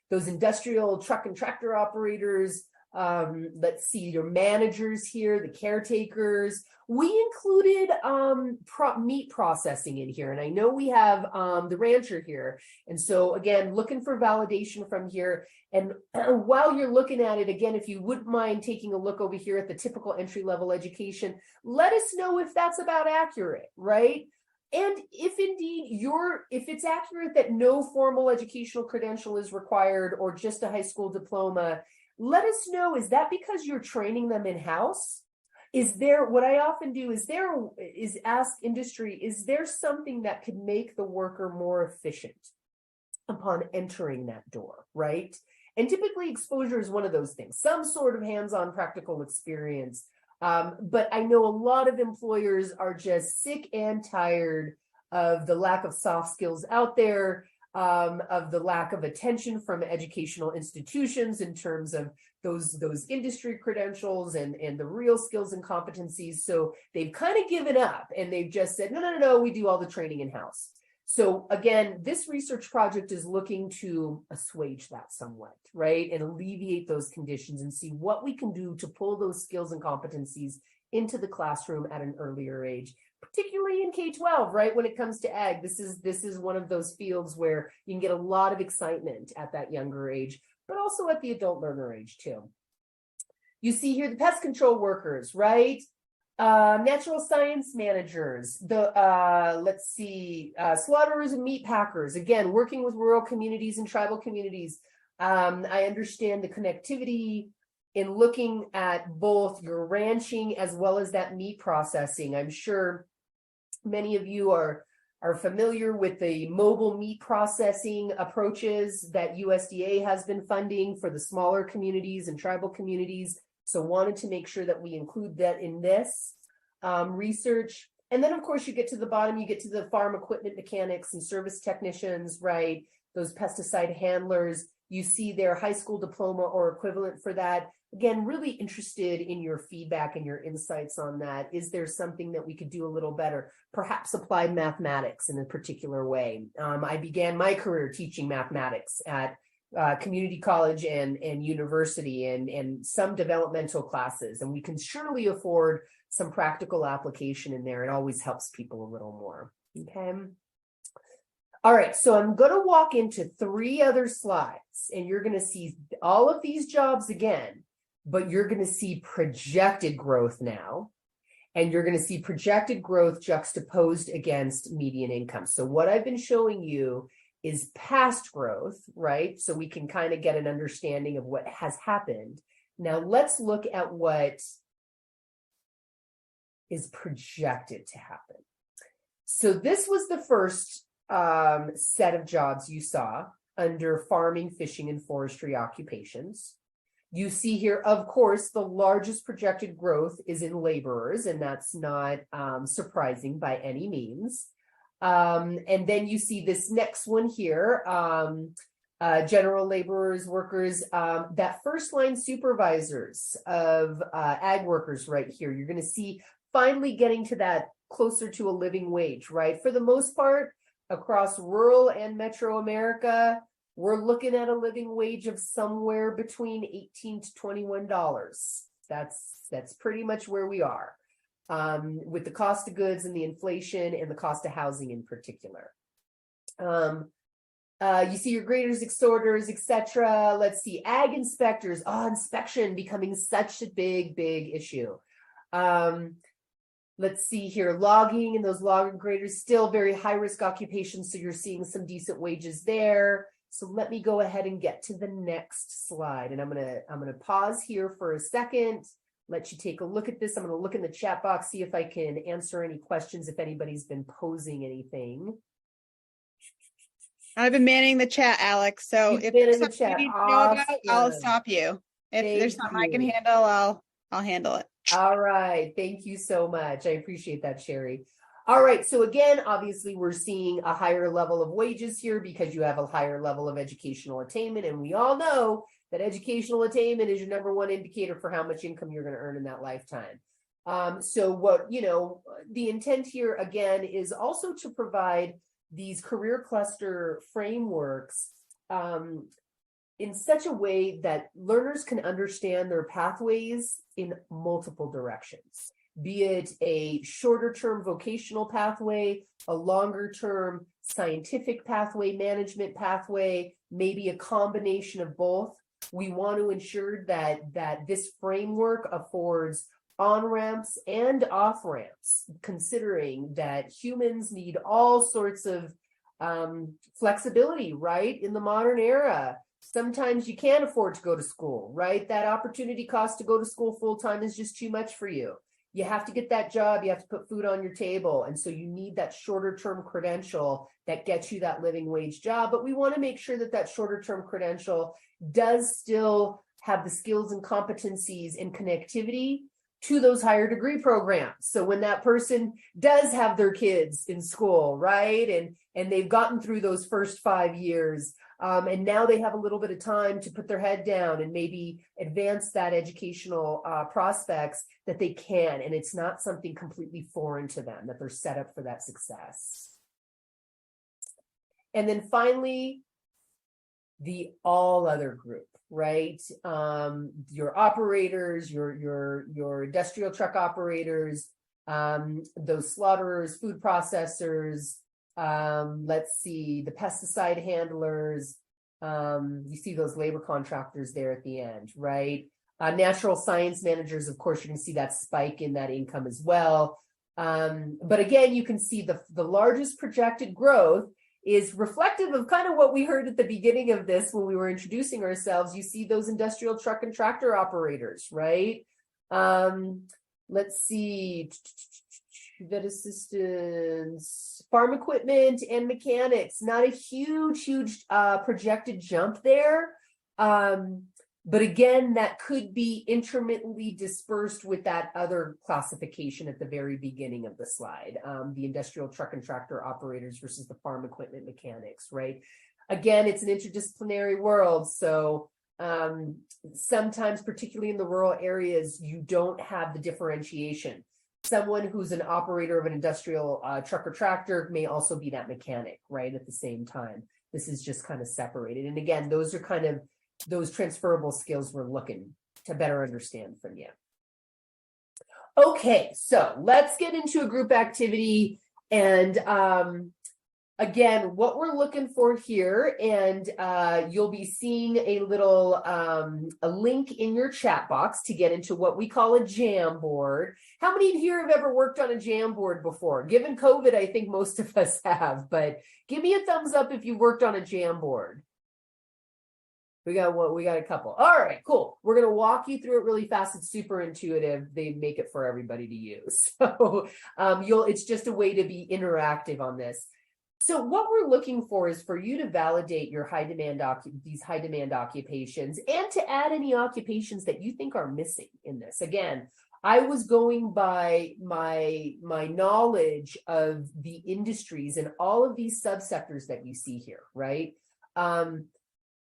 those industrial truck and tractor operators. Let's see, your managers here, the caretakers. We included meat processing in here, and I know we have the rancher here. And so again, looking for validation from here. And while you're looking at it, again, if you wouldn't mind taking a look over here at the typical entry-level education, let us know if that's about accurate, right? And if indeed if it's accurate that no formal educational credential is required or just a high school diploma, let us know, is that because you're training them in-house? Is there, what I often do is ask industry, is there something that could make the worker more efficient upon entering that door, right? And typically exposure is one of those things, some sort of hands-on practical experience. But I know a lot of employers are just sick and tired of the lack of soft skills out there, of the lack of attention from educational institutions in terms of those industry credentials and the real skills and competencies. So they've kind of given up and they've just said, no, we do all the training in-house. So again, this research project is looking to assuage that somewhat, right? And alleviate those conditions and see what we can do to pull those skills and competencies into the classroom at an earlier age, particularly in K-12, right? When it comes to ag, this is one of those fields where you can get a lot of excitement at that younger age, but also at the adult learner age too. You see here the pest control workers, right? Natural science managers, let's see, slaughterers and meat packers, again, working with rural communities and tribal communities. I understand the connectivity in looking at both your ranching as well as that meat processing. I'm sure many of you are familiar with the mobile meat processing approaches that USDA has been funding for the smaller communities and tribal communities. So wanted to make sure that we include that in this research. And then, of course, you get to the bottom, you get to the farm equipment mechanics and service technicians, right? Those pesticide handlers. You see their high school diploma or equivalent for that. Again, really interested in your feedback and your insights on that. Is there something that we could do a little better? Perhaps applied mathematics in a particular way. I began my career teaching mathematics at community college and university and some developmental classes, and we can surely afford some practical application in there. It always helps people a little more. Okay. All right, so I'm going to walk into 3 other slides, and you're going to see all of these jobs again, but you're going to see projected growth now, and you're going to see projected growth juxtaposed against median income. So what I've been showing you is past growth, right? So we can kind of get an understanding of what has happened. Now let's look at what is projected to happen. So this was the first set of jobs you saw under farming, fishing, and forestry occupations. You see here, of course, the largest projected growth is in laborers, and that's not surprising by any means. And then you see this next one here, general laborers, workers, that first line supervisors of ag workers right here. You're going to see finally getting to that closer to a living wage, right? For the most part, across rural and metro America, we're looking at a living wage of somewhere between $18 to $21. That's pretty much where we are. With the cost of goods and the inflation and the cost of housing in particular. You see your graders, exhorters, etc. Let's see, ag inspectors. Oh, inspection becoming such a big issue. Let's see here, logging and those logger graders, still very high risk occupations. So you're seeing some decent wages there. So let me go ahead and get to the next slide. And I'm gonna pause here for a second, let you take a look at this. I'm gonna look in the chat box, see if I can answer any questions, if anybody's been posing anything. I've been manning the chat, Alex. So You've if been there's in the something you chat. need to know about, I'll Awesome. stop you. If there's Thank something I can you. handle, I'll handle it. All right. Thank you so much. I appreciate that, Sherry. All right. So again, obviously, we're seeing a higher level of wages here because you have a higher level of educational attainment. And we all know that educational attainment is your number one indicator for how much income you're going to earn in that lifetime. So what, the intent here, again, is also to provide these career cluster frameworks in such a way that learners can understand their pathways in multiple directions, be it a shorter term vocational pathway, a longer term scientific pathway, management pathway, maybe a combination of both. We want to ensure that this framework affords on-ramps and off-ramps, considering that humans need all sorts of flexibility, right? In the modern era, sometimes you can't afford to go to school, right? That opportunity cost to go to school full-time is just too much for you. You have to get that job, you have to put food on your table. And so you need that shorter term credential that gets you that living wage job. But we want to make sure that that shorter term credential does still have the skills and competencies and connectivity to those higher degree programs. So when that person does have their kids in school, right? And they've gotten through those first 5 years, and now they have a little bit of time to put their head down and maybe advance that educational prospects, that they can, and it's not something completely foreign to them, that they're set up for that success. And then finally, the all other group, right? Your operators, your industrial truck operators, those slaughterers, food processors, let's see, the pesticide handlers, you see those labor contractors there at the end, right? Natural science managers, of course, you can see that spike in that income as well. But again, you can see the largest projected growth is reflective of kind of what we heard at the beginning of this when we were introducing ourselves. You see those industrial truck and tractor operators, right? Let's see, vet assistants, farm equipment and mechanics, not a huge projected jump there. But again, that could be intermittently dispersed with that other classification at the very beginning of the slide, the industrial truck and tractor operators versus the farm equipment mechanics, right? Again, it's an interdisciplinary world. So sometimes, particularly in the rural areas, you don't have the differentiation. Someone who's an operator of an industrial truck or tractor may also be that mechanic, right? At the same time, this is just kind of separated. And again, those are kind of those transferable skills we're looking to better understand from you. Okay, so let's get into a group activity. And again, what we're looking for here, and you'll be seeing a little a link in your chat box to get into what we call a Jamboard. How many here have ever worked on a Jamboard before? Given COVID, I think most of us have, but give me a thumbs up if you worked on a Jamboard. We got a couple. All right, cool. We're going to walk you through it really fast. It's super intuitive. They make it for everybody to use. So it's just a way to be interactive on this. So what we're looking for is for you to validate your these high demand occupations, and to add any occupations that you think are missing in this. Again, I was going by my knowledge of the industries and all of these subsectors that you see here, right?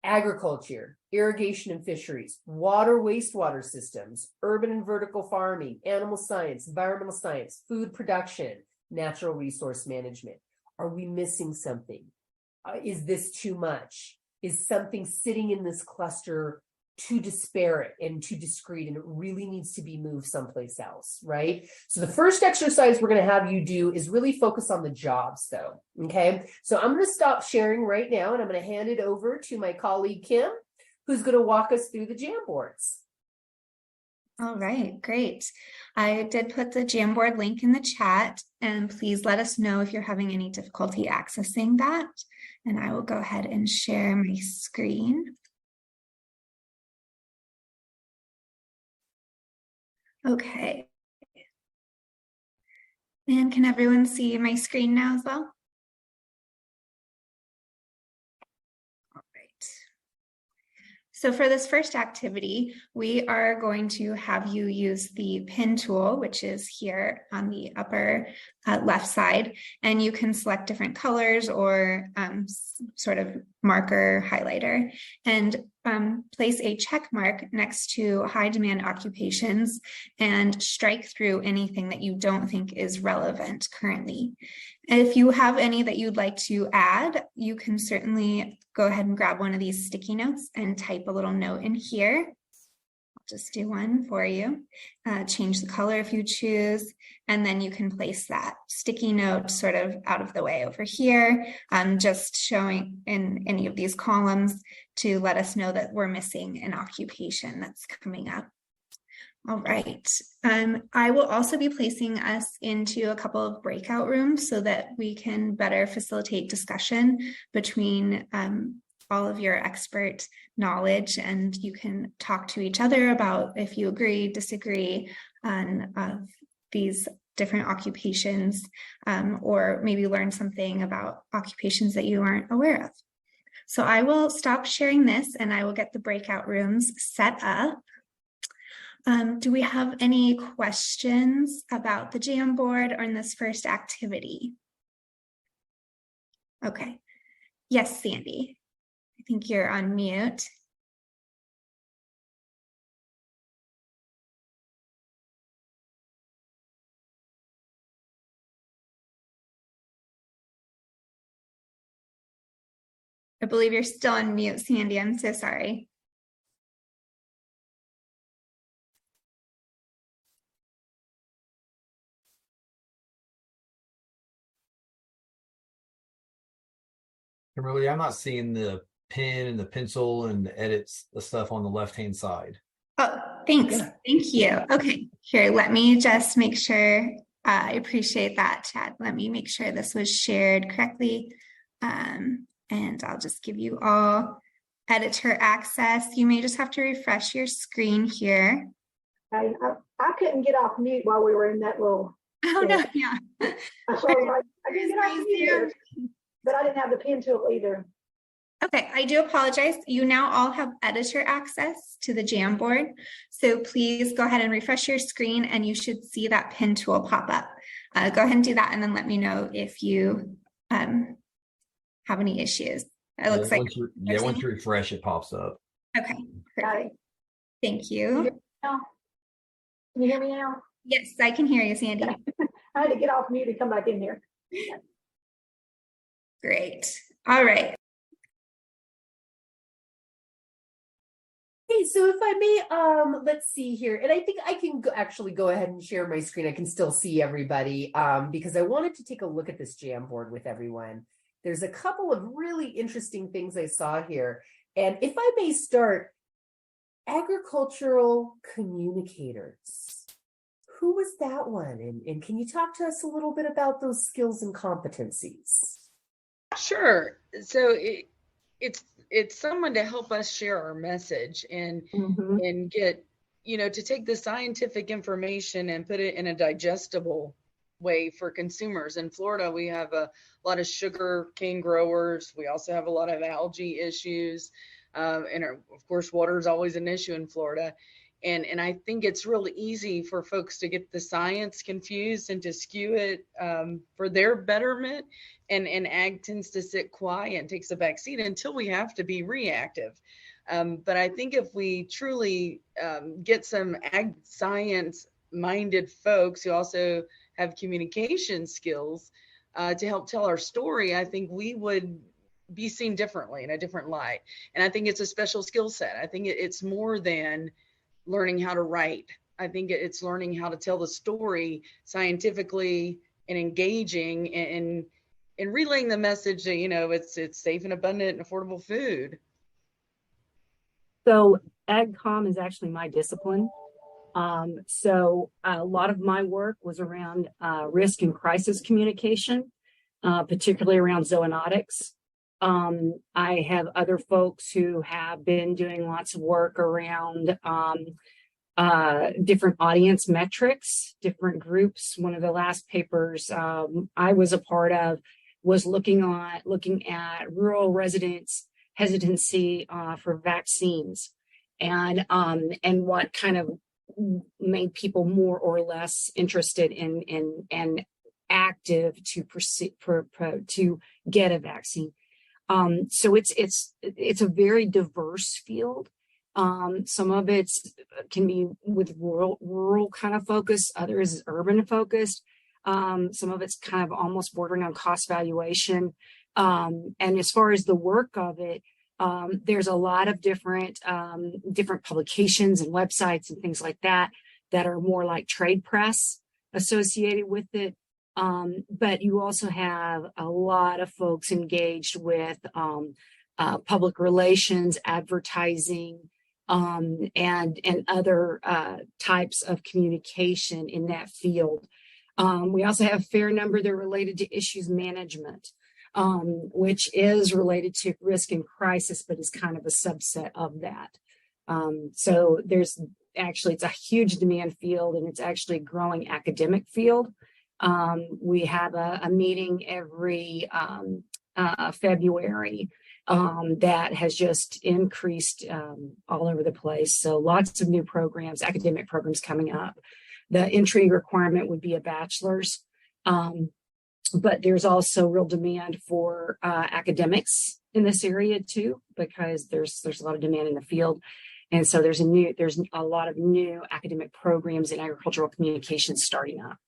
Agriculture, irrigation and fisheries, water, wastewater systems, urban and vertical farming, animal science, environmental science, food production, natural resource management. Are we missing something? Is this too much? Is something sitting in this cluster too disparate and too discrete, and it really needs to be moved someplace else, right? So the first exercise we're going to have you do is really focus on the jobs, though. Okay, so I'm going to stop sharing right now, and I'm going to hand it over to my colleague Kim, who's going to walk us through the Jamboards. All right, great. I did put the Jamboard link in the chat, and please let us know if you're having any difficulty accessing that. And I will go ahead and share my screen. Okay. And can everyone see my screen now as well? All right. So for this first activity, we are going to have you use the pin tool, which is here on the upper left side, and you can select different colors or sort of marker highlighter, and place a check mark next to high demand occupations and strike through anything that you don't think is relevant currently. If you have any that you'd like to add, you can certainly go ahead and grab one of these sticky notes and type a little note in here. I'll just do one for you. Change the color if you choose, and then you can place that sticky note sort of out of the way over here, just showing in any of these columns to let us know that we're missing an occupation that's coming up. All right. I will also be placing us into a couple of breakout rooms so that we can better facilitate discussion between all of your expert knowledge, and you can talk to each other about if you agree, disagree on these different occupations, or maybe learn something about occupations that you aren't aware of. So I will stop sharing this and I will get the breakout rooms set up. Do we have any questions about the Jamboard or in this first activity? Okay. Yes, Sandy. I think you're on mute. I believe you're still on mute, Sandy. I'm so sorry. Kimberly, I'm not seeing the pen and the pencil and the edits, the stuff on the left-hand side. Oh, thanks. Yeah. Thank you. Okay, here, let me just make sure. I appreciate that, Chad. Let me make sure this was shared correctly. And I'll just give you all editor access. You may just have to refresh your screen here. I couldn't get off mute while we were in that little. Oh, no, yeah. So I didn't get off mute either, but I didn't have the pen tool either. Okay, I do apologize. You now all have editor access to the Jamboard. So please go ahead and refresh your screen and you should see that pin tool pop up. Go ahead and do that and then let me know if you have any issues. It looks like. Once you refresh, it pops up. Okay, perfect. Thank you. Can you hear me now? Yes, I can hear you, Sandy. I had to get off mute and come back in here. Great. All right. Okay, so if I may, let's see here. And I think I can actually go ahead and share my screen. I can still see everybody because I wanted to take a look at this Jamboard with everyone. There's a couple of really interesting things I saw here. And if I may start, agricultural communicators. Who was that one? And can you talk to us a little bit about those skills and competencies? Sure. So it's someone to help us share our message and get, to take the scientific information and put it in a digestible way for consumers. In Florida, we have a lot of sugar cane growers. We also have a lot of algae issues. And of course, water is always an issue in Florida. And I think it's really easy for folks to get the science confused and to skew it for their betterment. And ag tends to sit quiet and takes a back seat until we have to be reactive. But I think if we truly get some ag science minded folks who also have communication skills to help tell our story, I think we would be seen differently in a different light. And I think it's a special skill set. I think it's more than learning how to write. I think it's learning how to tell the story scientifically and engaging and relaying the message that, it's safe and abundant and affordable food. So AgCom is actually my discipline. So a lot of my work was around risk and crisis communication, particularly around zoonotics. I have other folks who have been doing lots of work around different audience metrics, different groups. One of the last papers I was a part of was looking at rural residents' hesitancy for vaccines, and what kind of made people more or less interested in and active to to get a vaccine. So it's a very diverse field. Some of it can be with rural kind of focus, others is urban focused. Some of it's kind of almost bordering on cost valuation. And as far as the work of it, there's a lot of different publications and websites and things like that are more like trade press associated with it. But you also have a lot of folks engaged with public relations, advertising, and other types of communication in that field. We also have a fair number that are related to issues management, which is related to risk and crisis, but is kind of a subset of that. So it's a huge demand field, and it's actually a growing academic field. We have a meeting every February that has just increased all over the place. So lots of new programs, academic programs coming up. The entry requirement would be a bachelor's, but there's also real demand for academics in this area too, because there's a lot of demand in the field. And so there's a lot of new academic programs in agricultural communications starting up.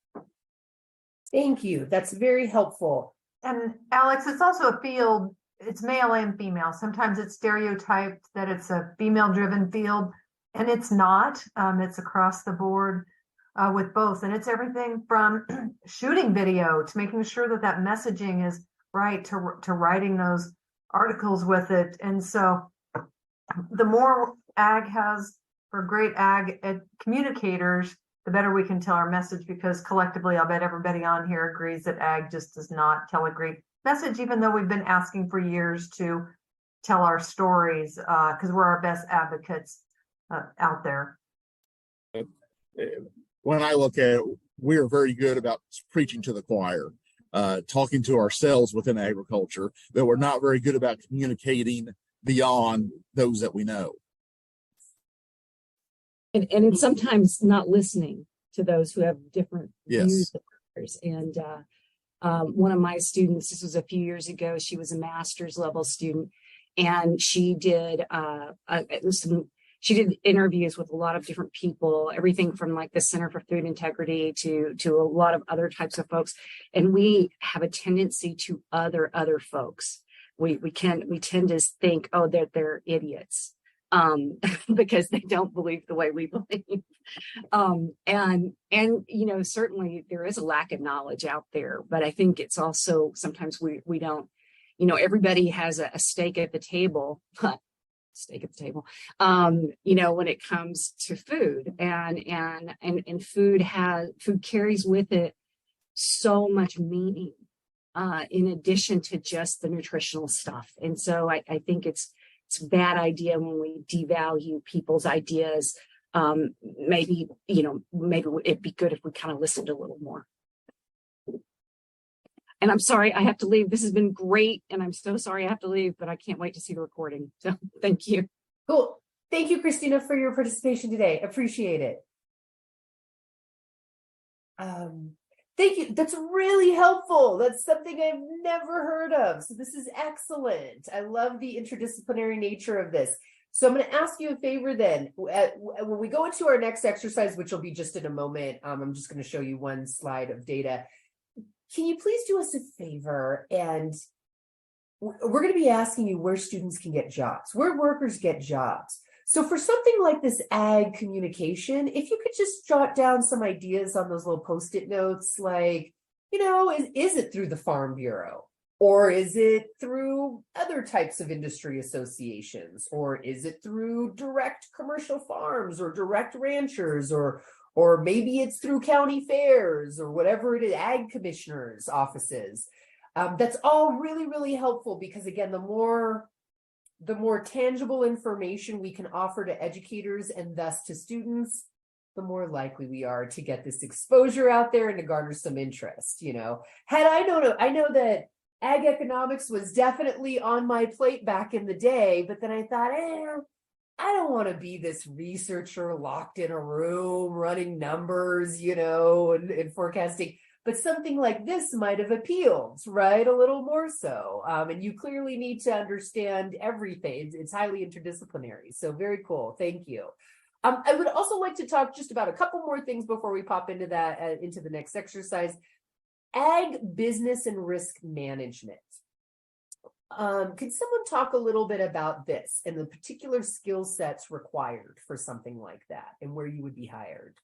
Thank you. That's very helpful. And Alex, it's also a field, it's male and female. Sometimes it's stereotyped that it's a female-driven field, and it's not. It's across the board with both. And it's everything from shooting video to making sure that messaging is right, to writing those articles with it. And so the more ag has for great ag communicators, the better we can tell our message, because collectively, I'll bet everybody on here agrees that ag just does not tell a great message, even though we've been asking for years to tell our stories, because we're our best advocates out there. When I look at it, we are very good about preaching to the choir, talking to ourselves within agriculture, but we're not very good about communicating beyond those that we know. And it's sometimes not listening to those who have different views than others. And one of my students, this was a few years ago, she was a master's level student, and she did interviews with a lot of different people, everything from like the Center for Food Integrity to a lot of other types of folks. And we have a tendency to other folks. We tend to think, oh, they're idiots. Because they don't believe the way we believe. And certainly there is a lack of knowledge out there, but I think it's also sometimes we don't, everybody has a stake at the table, when it comes to food, and food carries with it so much meaning, in addition to just the nutritional stuff. And so I think it's a bad idea when we devalue people's ideas. Maybe it'd be good if we kind of listened a little more. And I'm sorry, I have to leave. This has been great. And I'm so sorry I have to leave, but I can't wait to see the recording. So thank you. Cool. Thank you, Christina, for your participation today. Appreciate it. Thank you. That's really helpful. That's something I've never heard of. So this is excellent. I love the interdisciplinary nature of this. So I'm going to ask you a favor then. When we go into our next exercise, which will be just in a moment, I'm just going to show you one slide of data. Can you please do us a favor and we're going to be asking you where students can get jobs, where workers get jobs. So for something like this ag communication, if you could just jot down some ideas on those little Post-it notes, like, is it through the Farm Bureau? Or is it through other types of industry associations? Or is it through direct commercial farms or direct ranchers? Or maybe it's through county fairs or whatever it is, ag commissioners' offices. That's all really, really helpful because, again, the more tangible information we can offer to educators and thus to students, the more likely we are to get this exposure out there and to garner some interest. Had I know that ag economics was definitely on my plate back in the day, but then I thought, I don't want to be this researcher locked in a room running numbers, and forecasting. But something like this might have appealed, right? A little more so. And you clearly need to understand everything. It's highly interdisciplinary. So very cool. Thank you. I would also like to talk just about a couple more things before we pop into that, into the next exercise. Ag business and risk management. Could someone talk a little bit about this and the particular skill sets required for something like that and where you would be hired?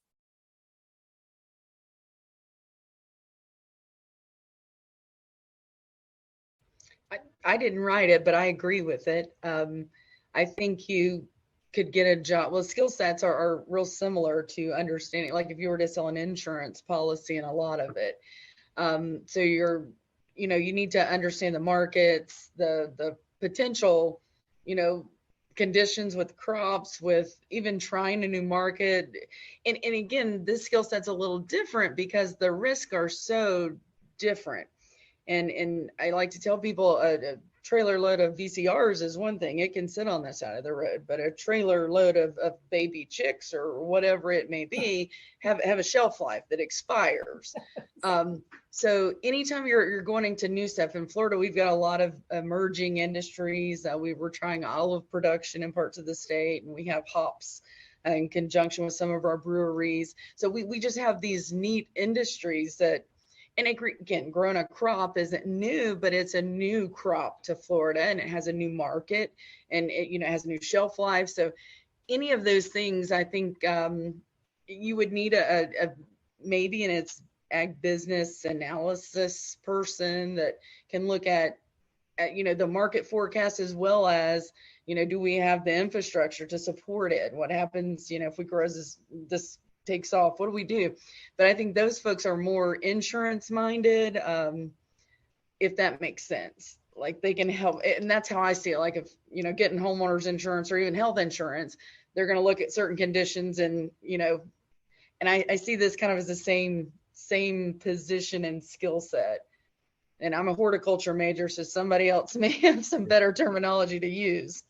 I didn't write it, but I agree with it. I think you could get a job. Well, skill sets are real similar to understanding, like if you were to sell an insurance policy and a lot of it. So you need to understand the markets, the potential, conditions with crops, with even trying a new market. And again, this skill set's a little different because the risks are so different. And I like to tell people a trailer load of VCRs is one thing. It can sit on the side of the road, but a trailer load of baby chicks or whatever it may be have a shelf life that expires. So anytime you're going into new stuff in Florida, we've got a lot of emerging industries. We were trying olive production in parts of the state, and we have hops in conjunction with some of our breweries. So we just have these neat industries that, and again, growing a crop isn't new, but it's a new crop to Florida, and it has a new market, and it has a new shelf life. So any of those things, I think you would need a maybe in its ag business analysis person that can look at the market forecast, as well as do we have the infrastructure to support it? What happens if we grow this takes off? What do we do? But I think those folks are more insurance minded, if that makes sense. Like they can help, and that's how I see it. Like if getting homeowners insurance or even health insurance, they're going to look at certain conditions, and and I see this kind of as the same position and skill set. And I'm a horticulture major, so somebody else may have some better terminology to use.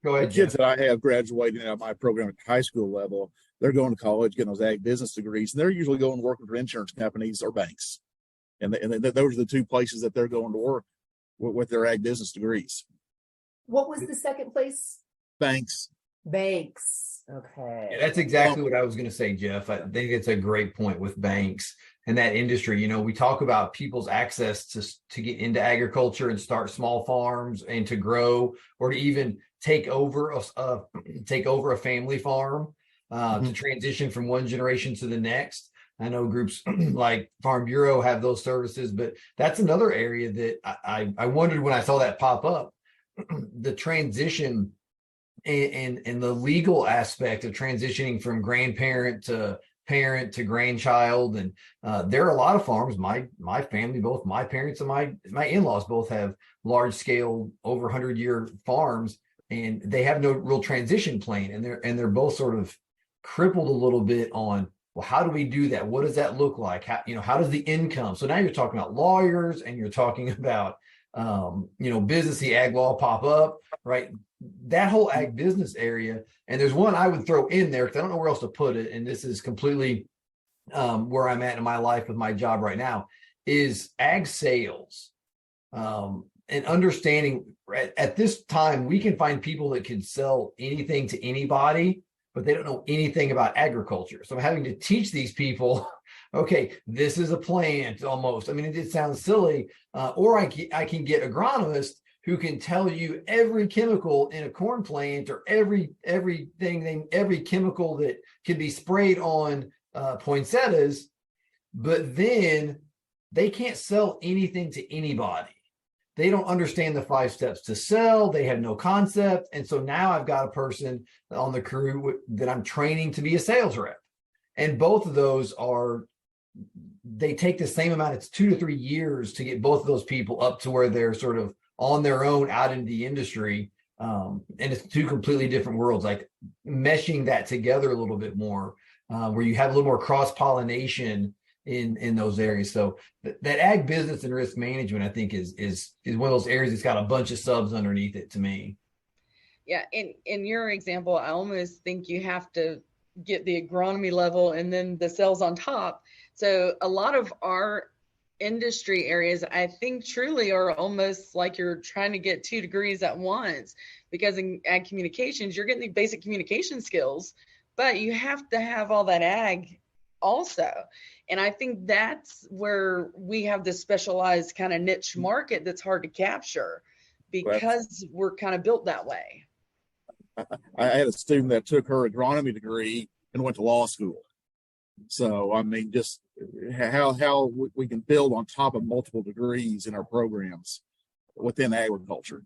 Go ahead, the kids that I have graduating out of my program at high school level, they're going to college, getting those ag business degrees, and they're usually going to work with insurance companies or banks. And those are the two places that they're going to work with their ag business degrees. What was the second place? Banks. Okay. Yeah, that's exactly what I was going to say, Jeff. I think it's a great point with banks and that industry. We talk about people's access to get into agriculture and start small farms and to grow, or to even take over a family farm, to transition from one generation to the next. I know groups like Farm Bureau have those services, but that's another area that I wondered when I saw that pop up, the transition and the legal aspect of transitioning from grandparent to parent to grandchild. And there are a lot of farms. My family, both my parents and my in-laws both have large scale, over 100-year farms, and they have no real transition plan. And they're both sort of crippled a little bit on, well, how do we do that? What does that look like? How does the income? So now you're talking about lawyers, and you're talking about, business, the ag law pop up, right? That whole ag business area. And there's one I would throw in there because I don't know where else to put it. And this is completely where I'm at in my life with my job right now, is ag sales. And understanding at this time, we can find people that can sell anything to anybody, but they don't know anything about agriculture. So I'm having to teach these people okay, this is a plant almost. I mean, it sounds silly. Or I can get agronomists who can tell you every chemical in a corn plant or every chemical that can be sprayed on poinsettias, but then they can't sell anything to anybody. They don't understand the 5 steps to sell. They have no concept. And so now I've got a person on the crew that I'm training to be a sales rep. And both of those they take the same amount. It's 2 to 3 years to get both of those people up to where they're sort of on their own out in the industry. And it's 2 completely different worlds, like meshing that together a little bit more, where you have a little more cross-pollination in those areas. So that ag business and risk management, I think, is one of those areas that's got a bunch of subs underneath it to me. Yeah, in your example, I almost think you have to get the agronomy level and then the sales on top. So a lot of our industry areas, I think, truly are almost like you're trying to get 2 degrees at once, because in ag communications, you're getting the basic communication skills, but you have to have all that ag also. And I think that's where we have this specialized kind of niche market that's hard to capture, because we're kind of built that way. I had a student that took her agronomy degree and went to law school. So, I mean, just how we can build on top of multiple degrees in our programs within agriculture.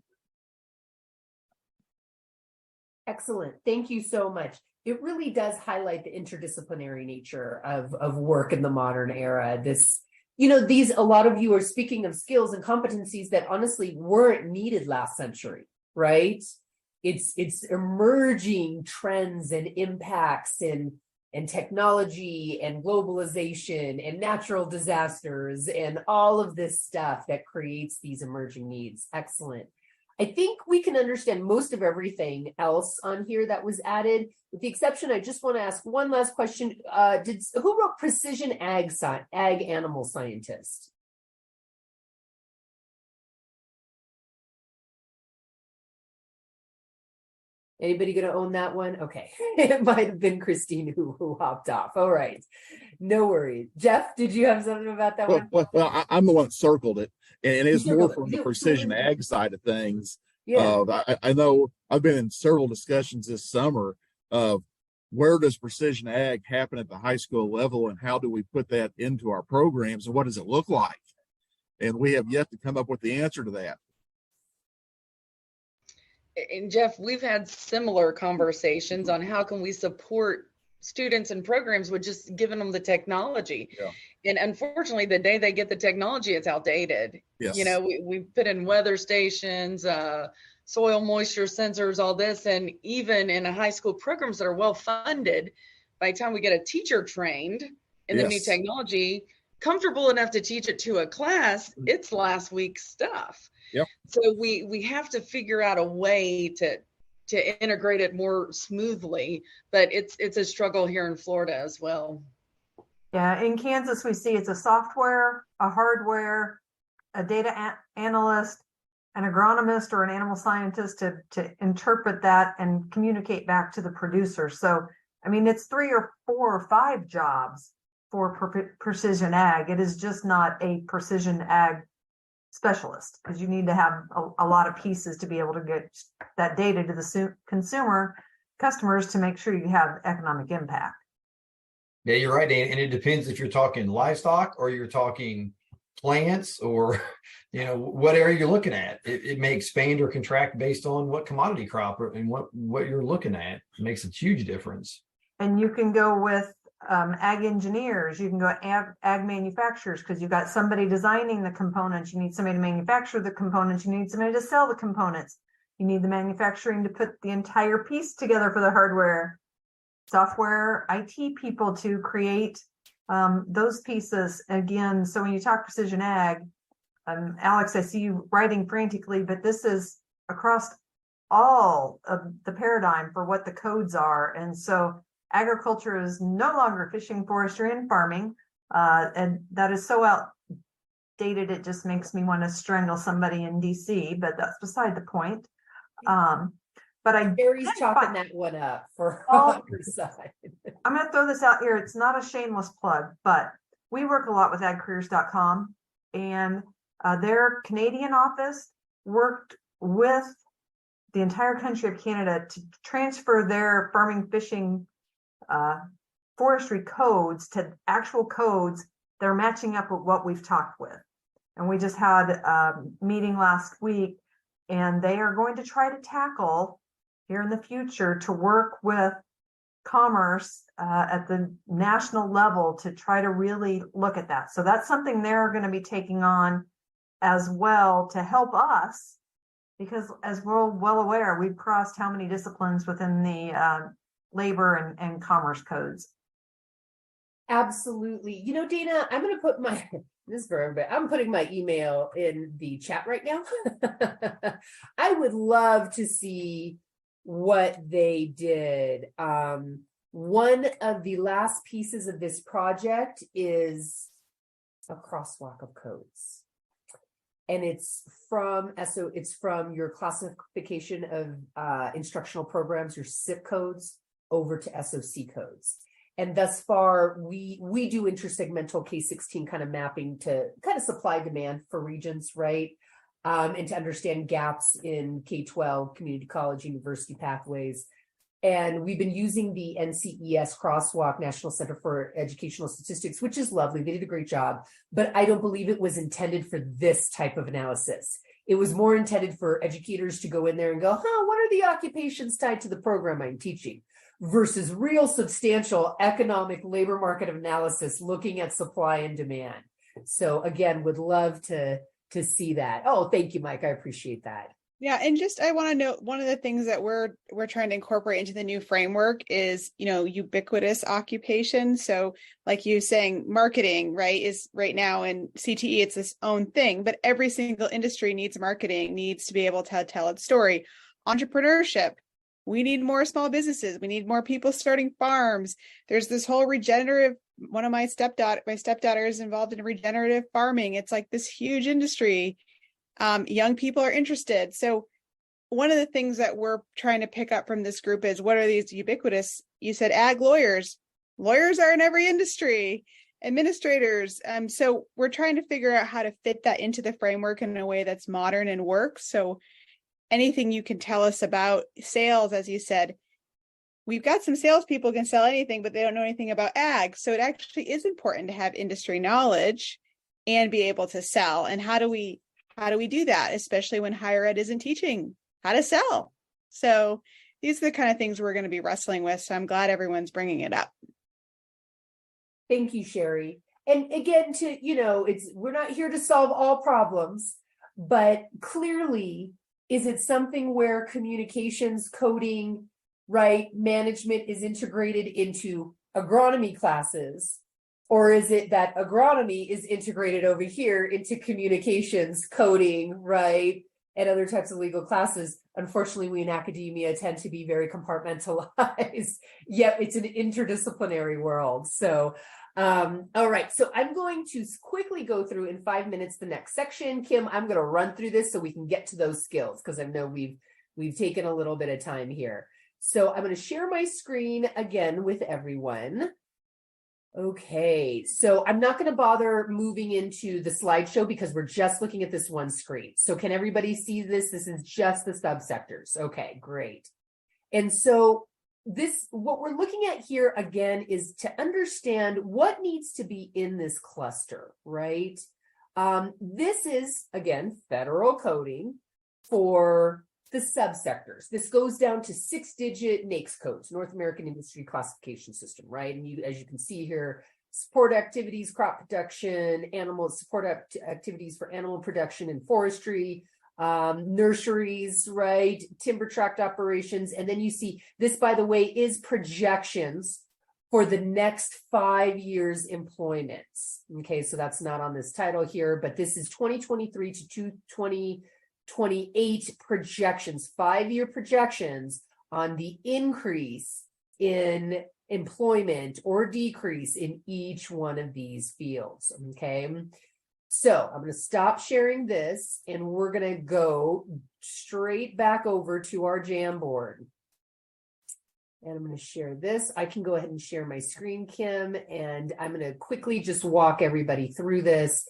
Excellent. Thank you so much. It really does highlight the interdisciplinary nature of work in the modern era. A lot of you are speaking of skills and competencies that honestly weren't needed last century, right? It's emerging trends and impacts and technology and globalization and natural disasters and all of this stuff that creates these emerging needs. Excellent. I think we can understand most of everything else on here that was added, with the exception, I just want to ask one last question. Who wrote Precision Ag Animal Scientist? Anybody going to own that one? Okay. It might have been Christine who hopped off. All right. No worries. Jeff, did you have something about that one? Well, I'm the one that circled it, and it's more from the precision ag side of things. Yeah. I know I've been in several discussions this summer of where does precision ag happen at the high school level, and how do we put that into our programs, and what does it look like? And we have yet to come up with the answer to that. And Jeff, we've had similar conversations on how can we support students and programs with just giving them the technology. Yeah. And unfortunately, the day they get the technology, it's outdated. Yes. You know, we put in weather stations, soil moisture sensors, all this. And even in high school programs that are well funded, by the time we get a teacher trained in the new technology, comfortable enough to teach it to a class, it's last week's stuff. Yep. So we have to figure out a way to integrate it more smoothly, but it's a struggle here in Florida as well. Yeah, in Kansas, we see it's a software, a hardware, a data analyst, an agronomist, or an animal scientist to interpret that and communicate back to the producer. So, I mean, it's 3 or 4 or 5 jobs for precision ag. It is just not a precision ag specialist, because you need to have a lot of pieces to be able to get that data to the customers to make sure you have economic impact. Yeah, you're right, Dan. And it depends if you're talking livestock or you're talking plants, or, what area you're looking at. It may expand or contract based on what commodity crop and what you're looking at. It makes a huge difference. And you can go with ag engineers, you can go ag manufacturers, because you've got somebody designing the components, you need somebody to manufacture the components, you need somebody to sell the components, you need the manufacturing to put the entire piece together for the hardware, software, IT people to create those pieces again. So when you talk precision ag, Alex, I see you writing frantically, but this is across all of the paradigm for what the codes are. And so agriculture is no longer fishing, forestry, and farming. And that is so outdated, it just makes me want to strangle somebody in DC, but that's beside the point. But Barry's chopping that one up for Oh, her side. I'm going to throw this out here. It's not a shameless plug, but we work a lot with agcareers.com, and their Canadian office worked with the entire country of Canada to transfer their farming, fishing, forestry codes to actual codes that are matching up with what we've talked with. And we just had a meeting last week, and they are going to try to tackle here in the future to work with commerce at the national level to try to really look at that. So that's something they're going to be taking on as well to help us, because as we're well aware, we've crossed how many disciplines within the labor and commerce codes. Absolutely. You know, Dana, I'm going to put my, this is for everybody, I'm putting my email in the chat right now. I would love to see what they did. One of the last pieces of this project is a crosswalk of codes. And it's from your classification of instructional programs, your SIP codes, over to SOC codes. And thus far, we do intersegmental K-16 kind of mapping to kind of supply demand for regions, right? And to understand gaps in K-12, community college, university pathways. And we've been using the NCES Crosswalk, National Center for Educational Statistics, which is lovely. They did a great job, but I don't believe it was intended for this type of analysis. It was more intended for educators to go in there and go, what are the occupations tied to the program I'm teaching? Versus real substantial economic labor market analysis looking at supply and demand. So again, would love to see that. Oh, thank you, Mike. I appreciate that. Yeah, and just I want to note one of the things that we're trying to incorporate into the new framework is, ubiquitous occupation. So like you saying, marketing, right, is right now in CTE, it's its own thing, but every single industry needs marketing, needs to be able to tell its story. Entrepreneurship. We need more small businesses. We need more people starting farms. There's this whole regenerative, one of my stepdaughter is involved in regenerative farming. It's like this huge industry. Young people are interested. So one of the things that we're trying to pick up from this group is, what are these ubiquitous? You said ag lawyers. Lawyers are in every industry, administrators. So we're trying to figure out how to fit that into the framework in a way that's modern and works. So anything you can tell us about sales, as you said, we've got some salespeople who can sell anything, but they don't know anything about ag. So it actually is important to have industry knowledge and be able to sell. And how do we do that, especially when higher ed isn't teaching how to sell? So these are the kind of things we're going to be wrestling with. So I'm glad everyone's bringing it up. Thank you, Sherry. And again, we're not here to solve all problems, but clearly, is it something where communications, coding, right, management is integrated into agronomy classes? Or is it that agronomy is integrated over here into communications, coding, right, and other types of legal classes? Unfortunately, we in academia tend to be very compartmentalized, yet it's an interdisciplinary world. So, all right, so I'm going to quickly go through in 5 minutes the next section. Kim, I'm going to run through this so we can get to those skills, because I know we've taken a little bit of time here. So I'm going to share my screen again with everyone. Okay, so I'm not going to bother moving into the slideshow because we're just looking at this one screen. So can everybody see this? This is just the subsectors. Okay, great. And so what we're looking at here again is to understand what needs to be in this cluster, right? This is, again, federal coding for the subsectors. This goes down to 6-digit NAICS codes, North American Industry Classification System, right? And as you can see here, support activities, crop production, activities for animal production and forestry, nurseries, right? Timber tract operations. And then you see this, by the way, is projections for the next 5 years employments. Okay, so that's not on this title here, but this is 2023 to 2028 projections, 5-year projections on the increase in employment or decrease in each one of these fields. Okay. So I'm going to stop sharing this and we're going to go straight back over to our Jamboard. And I'm going to share this. I can go ahead and share my screen, Kim, and I'm going to quickly just walk everybody through this.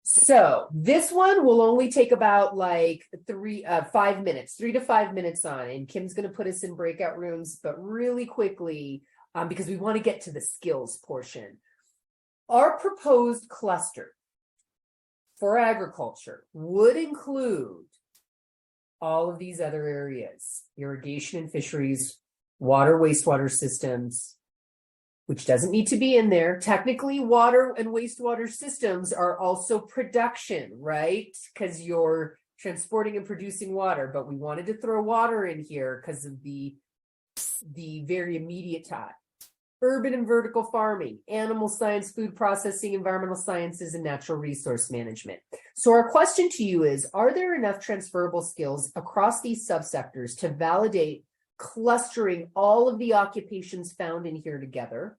So this one will only take about like 5 minutes, 3 to 5 minutes on, and Kim's going to put us in breakout rooms, but really quickly, because we want to get to the skills portion. Our proposed cluster for agriculture would include all of these other areas: irrigation and fisheries, water, wastewater systems, which doesn't need to be in there. Technically, water and wastewater systems are also production, right? Because you're transporting and producing water, but we wanted to throw water in here because of the very immediate tie. Urban and vertical farming, animal science, food processing, environmental sciences, and natural resource management. So our question to you is, are there enough transferable skills across these subsectors to validate clustering all of the occupations found in here together?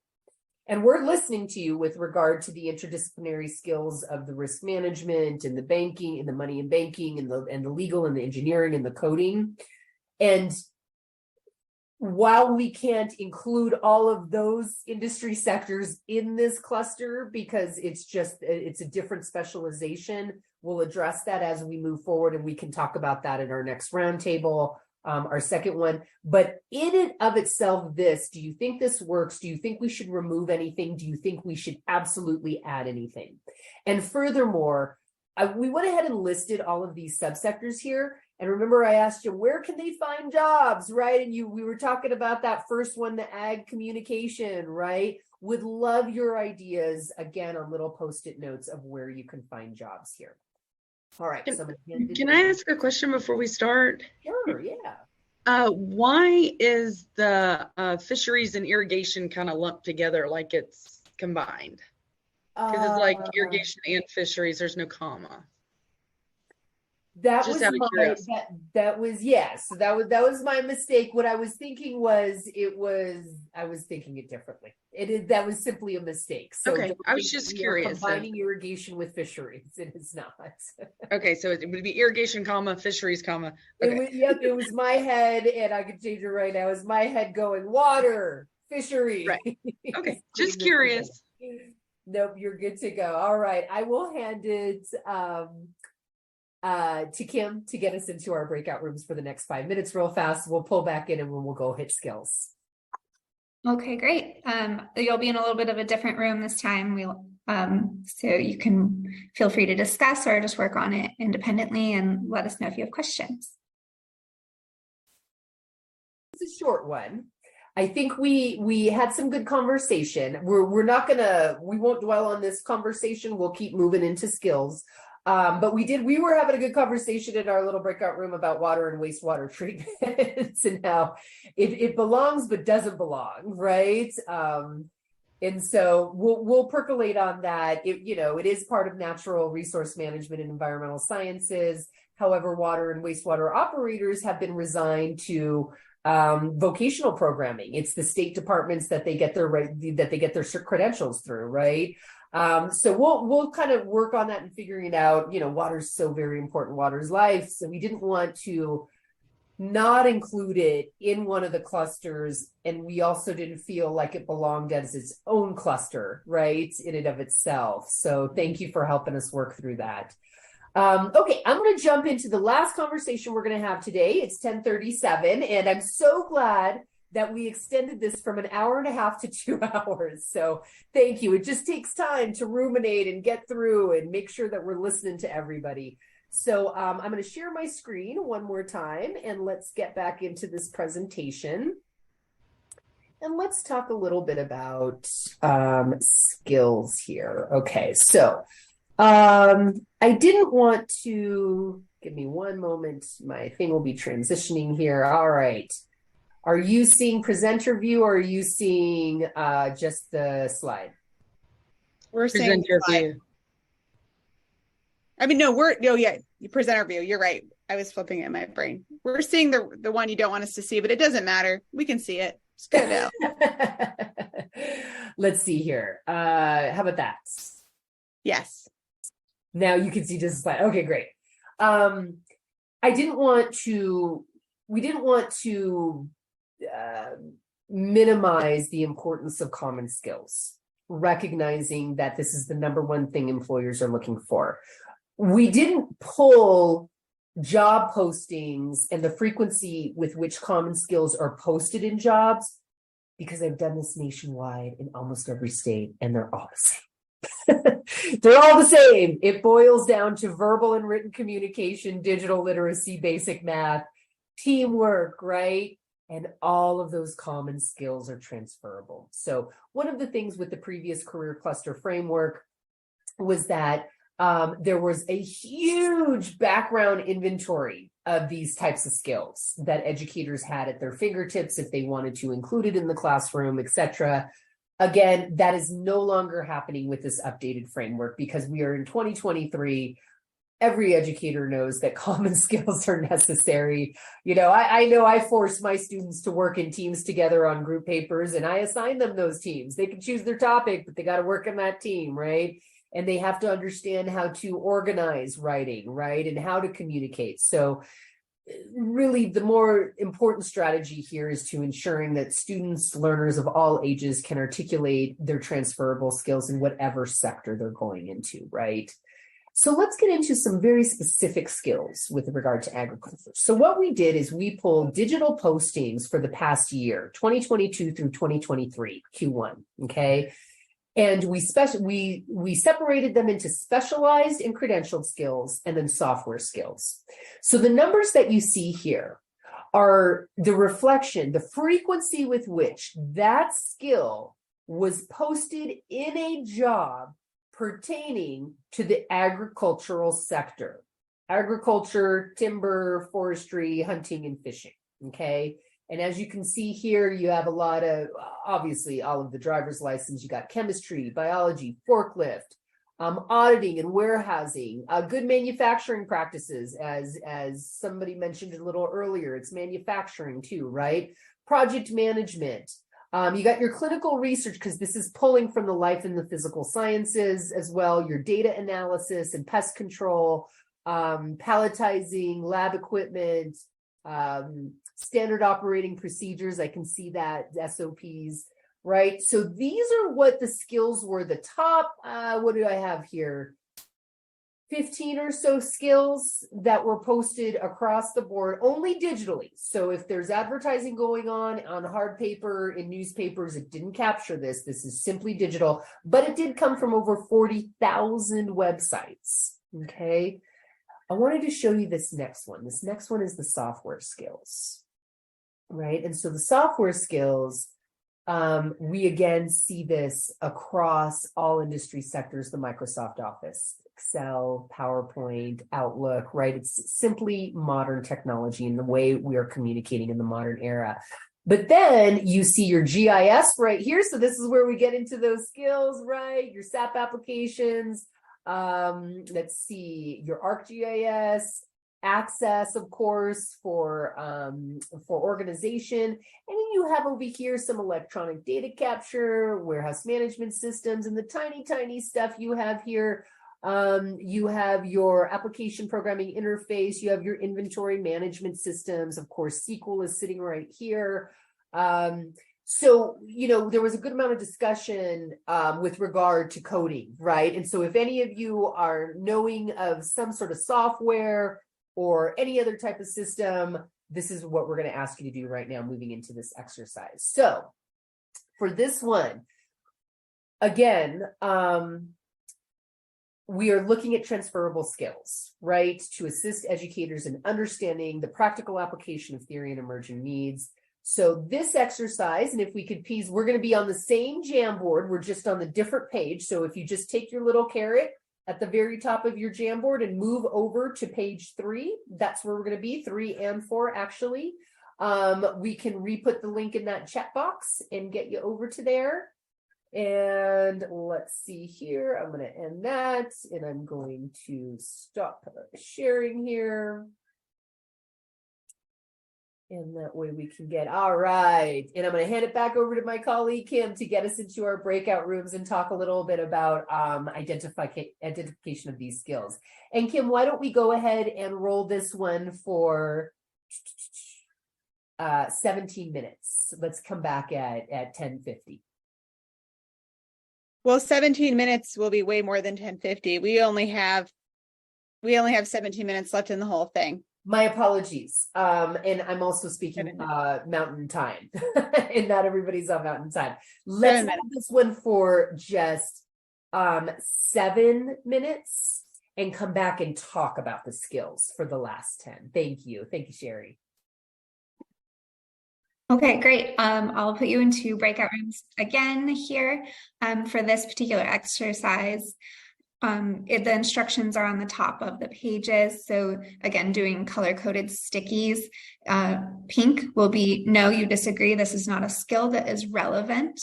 And we're listening to you with regard to the interdisciplinary skills of the risk management and the banking and the money and banking and the legal and the engineering and the coding. And while we can't include all of those industry sectors in this cluster because it's a different specialization, we'll address that as we move forward, and we can talk about that in our next roundtable, our second one. But in and of itself, do you think this works? Do you think we should remove anything? Do you think we should absolutely add anything? And furthermore, we went ahead and listed all of these subsectors here. And remember, I asked you, where can they find jobs, right? And we were talking about that first one, the ag communication, right? Would love your ideas, again, on little Post-it notes of where you can find jobs here. All right. Can I ask a question before we start? Sure, yeah. Why is the fisheries and irrigation kind of lumped together like it's combined? Because it's like irrigation and fisheries, there's no comma. That Just was out of my curiosity. that was yes. So that was my mistake. What I was thinking was I was thinking it differently. That was simply a mistake. So Okay, I was just curious. Combining irrigation with fisheries, it is not. Okay, so it would be irrigation, comma, fisheries, comma. Okay. It was my head, and I could change it right now. It was my head going water, fishery. Right. Okay, just curious. Nope, you're good to go. All right, I will hand it to Kim to get us into our breakout rooms for the next 5 minutes real fast. We'll pull back in and we'll go hit skills. Okay, great. You'll be in a little bit of a different room this time. So you can feel free to discuss or just work on it independently and let us know if you have questions. It's a short one. I think we had some good conversation. We won't dwell on this conversation. We'll keep moving into skills. But we were having a good conversation in our little breakout room about water and wastewater treatments and how it belongs but doesn't belong, right? And so we'll percolate on that. It is part of natural resource management and environmental sciences. However, water and wastewater operators have been resigned to vocational programming. It's the state departments that they get their credentials through, right? So we'll kind of work on that and figuring it out. Water's so very important. Water's life. So we didn't want to not include it in one of the clusters. And we also didn't feel like it belonged as its own cluster, right? In and of itself. So thank you for helping us work through that. Okay, I'm going to jump into the last conversation we're going to have today. It's 10:37, and I'm so glad that we extended this from an hour and a half to 2 hours. So thank you. It just takes time to ruminate and get through and make sure that we're listening to everybody. So I'm going to share my screen one more time, and let's get back into this presentation. And let's talk a little bit about skills here. Okay, so I didn't want to, give me one moment. My thing will be transitioning here. All right. Are you seeing presenter view or are you seeing just the slide? We're seeing Presenter view. I mean, you presenter view. You're right. I was flipping it in my brain. We're seeing the one you don't want us to see, but it doesn't matter. We can see it. It's good now. Let's see here. How about that? Yes. Now you can see just the slide. Okay, great. We didn't want to minimize the importance of common skills, recognizing that this is the number one thing employers are looking for. We didn't pull job postings and the frequency with which common skills are posted in jobs, because I've done this nationwide in almost every state, and they're all the same. They're all the same. It boils down to verbal and written communication, digital literacy, basic math, teamwork, right? And all of those common skills are transferable. So one of the things with the previous career cluster framework was that there was a huge background inventory of these types of skills that educators had at their fingertips if they wanted to include it in the classroom, etc. Again, that is no longer happening with this updated framework because we are in 2023. Every educator knows that common skills are necessary. You know I force my students to work in teams together on group papers, and I assign them those teams. They can choose their topic, but they got to work in that team, right? And they have to understand how to organize writing, right? And how to communicate. So really the more important strategy here is to ensuring that students, learners of all ages can articulate their transferable skills in whatever sector they're going into, right? So let's get into some very specific skills with regard to agriculture. So what we did is we pulled digital postings for the past year, 2022 through 2023, Q1, okay? And we separated them into specialized and credentialed skills and then software skills. So the numbers that you see here are the reflection, the frequency with which that skill was posted in a job pertaining to the agricultural sector. Agriculture, timber, forestry, hunting, and fishing, okay? And as you can see here, you have a lot of, obviously, all of the driver's license. You got chemistry, biology, forklift, auditing and warehousing, good manufacturing practices, as somebody mentioned a little earlier. It's manufacturing too, right? Project management. You got your clinical research, because this is pulling from the life and the physical sciences as well, your data analysis and pest control, palletizing, lab equipment, standard operating procedures. I can see that, SOPs, right? So these are what the skills were. The top, what do I have here? 15 or so skills that were posted across the board, only digitally. So if there's advertising going on hard paper in newspapers, it didn't capture this. This is simply digital, but it did come from over 40,000 websites, okay? I wanted to show you this next one. This next one is the software skills, right? And so the software skills, we again see this across all industry sectors, the Microsoft Office, Excel, PowerPoint, Outlook, right? It's simply modern technology and the way we are communicating in the modern era. But then you see your GIS right here. So this is where we get into those skills, right? Your SAP applications. Let's see, your ArcGIS, Access, of course, for organization. And then you have over here some electronic data capture, warehouse management systems, and the tiny, tiny stuff you have here. You have your application programming interface, you have your inventory management systems. Of course, SQL is sitting right here. So, there was a good amount of discussion with regard to coding, right? And so if any of you are knowing of some sort of software or any other type of system, this is what we're going to ask you to do right now, moving into this exercise. So for this one, again, we are looking at transferable skills, right? To assist educators in understanding the practical application of theory and emerging needs. So this exercise, and if we could please, we're going to be on the same Jamboard. We're just on the different page. So if you just take your little caret at the very top of your Jamboard and move over to page 3, that's where we're going to be, 3 and 4 actually. We can re-put the link in that chat box and get you over to there. And let's see here. I'm going to end that and I'm going to stop sharing here. And that way we can get, all right. And I'm going to hand it back over to my colleague, Kim, to get us into our breakout rooms and talk a little bit about identification of these skills. And Kim, why don't we go ahead and roll this one for 17 minutes. Let's come back at 10:50. Well, 17 minutes will be way more than 10:50. We only have 17 minutes left in the whole thing. My apologies. And I'm also speaking Mountain Time, and not everybody's on Mountain Time. Let's have this one for just 7 minutes and come back and talk about the skills for the last 10. Thank you. Thank you, Sherry. Okay, great. I'll put you into breakout rooms again here for this particular exercise. The instructions are on the top of the pages. So again, doing color-coded stickies. Pink will be no, you disagree. This is not a skill that is relevant.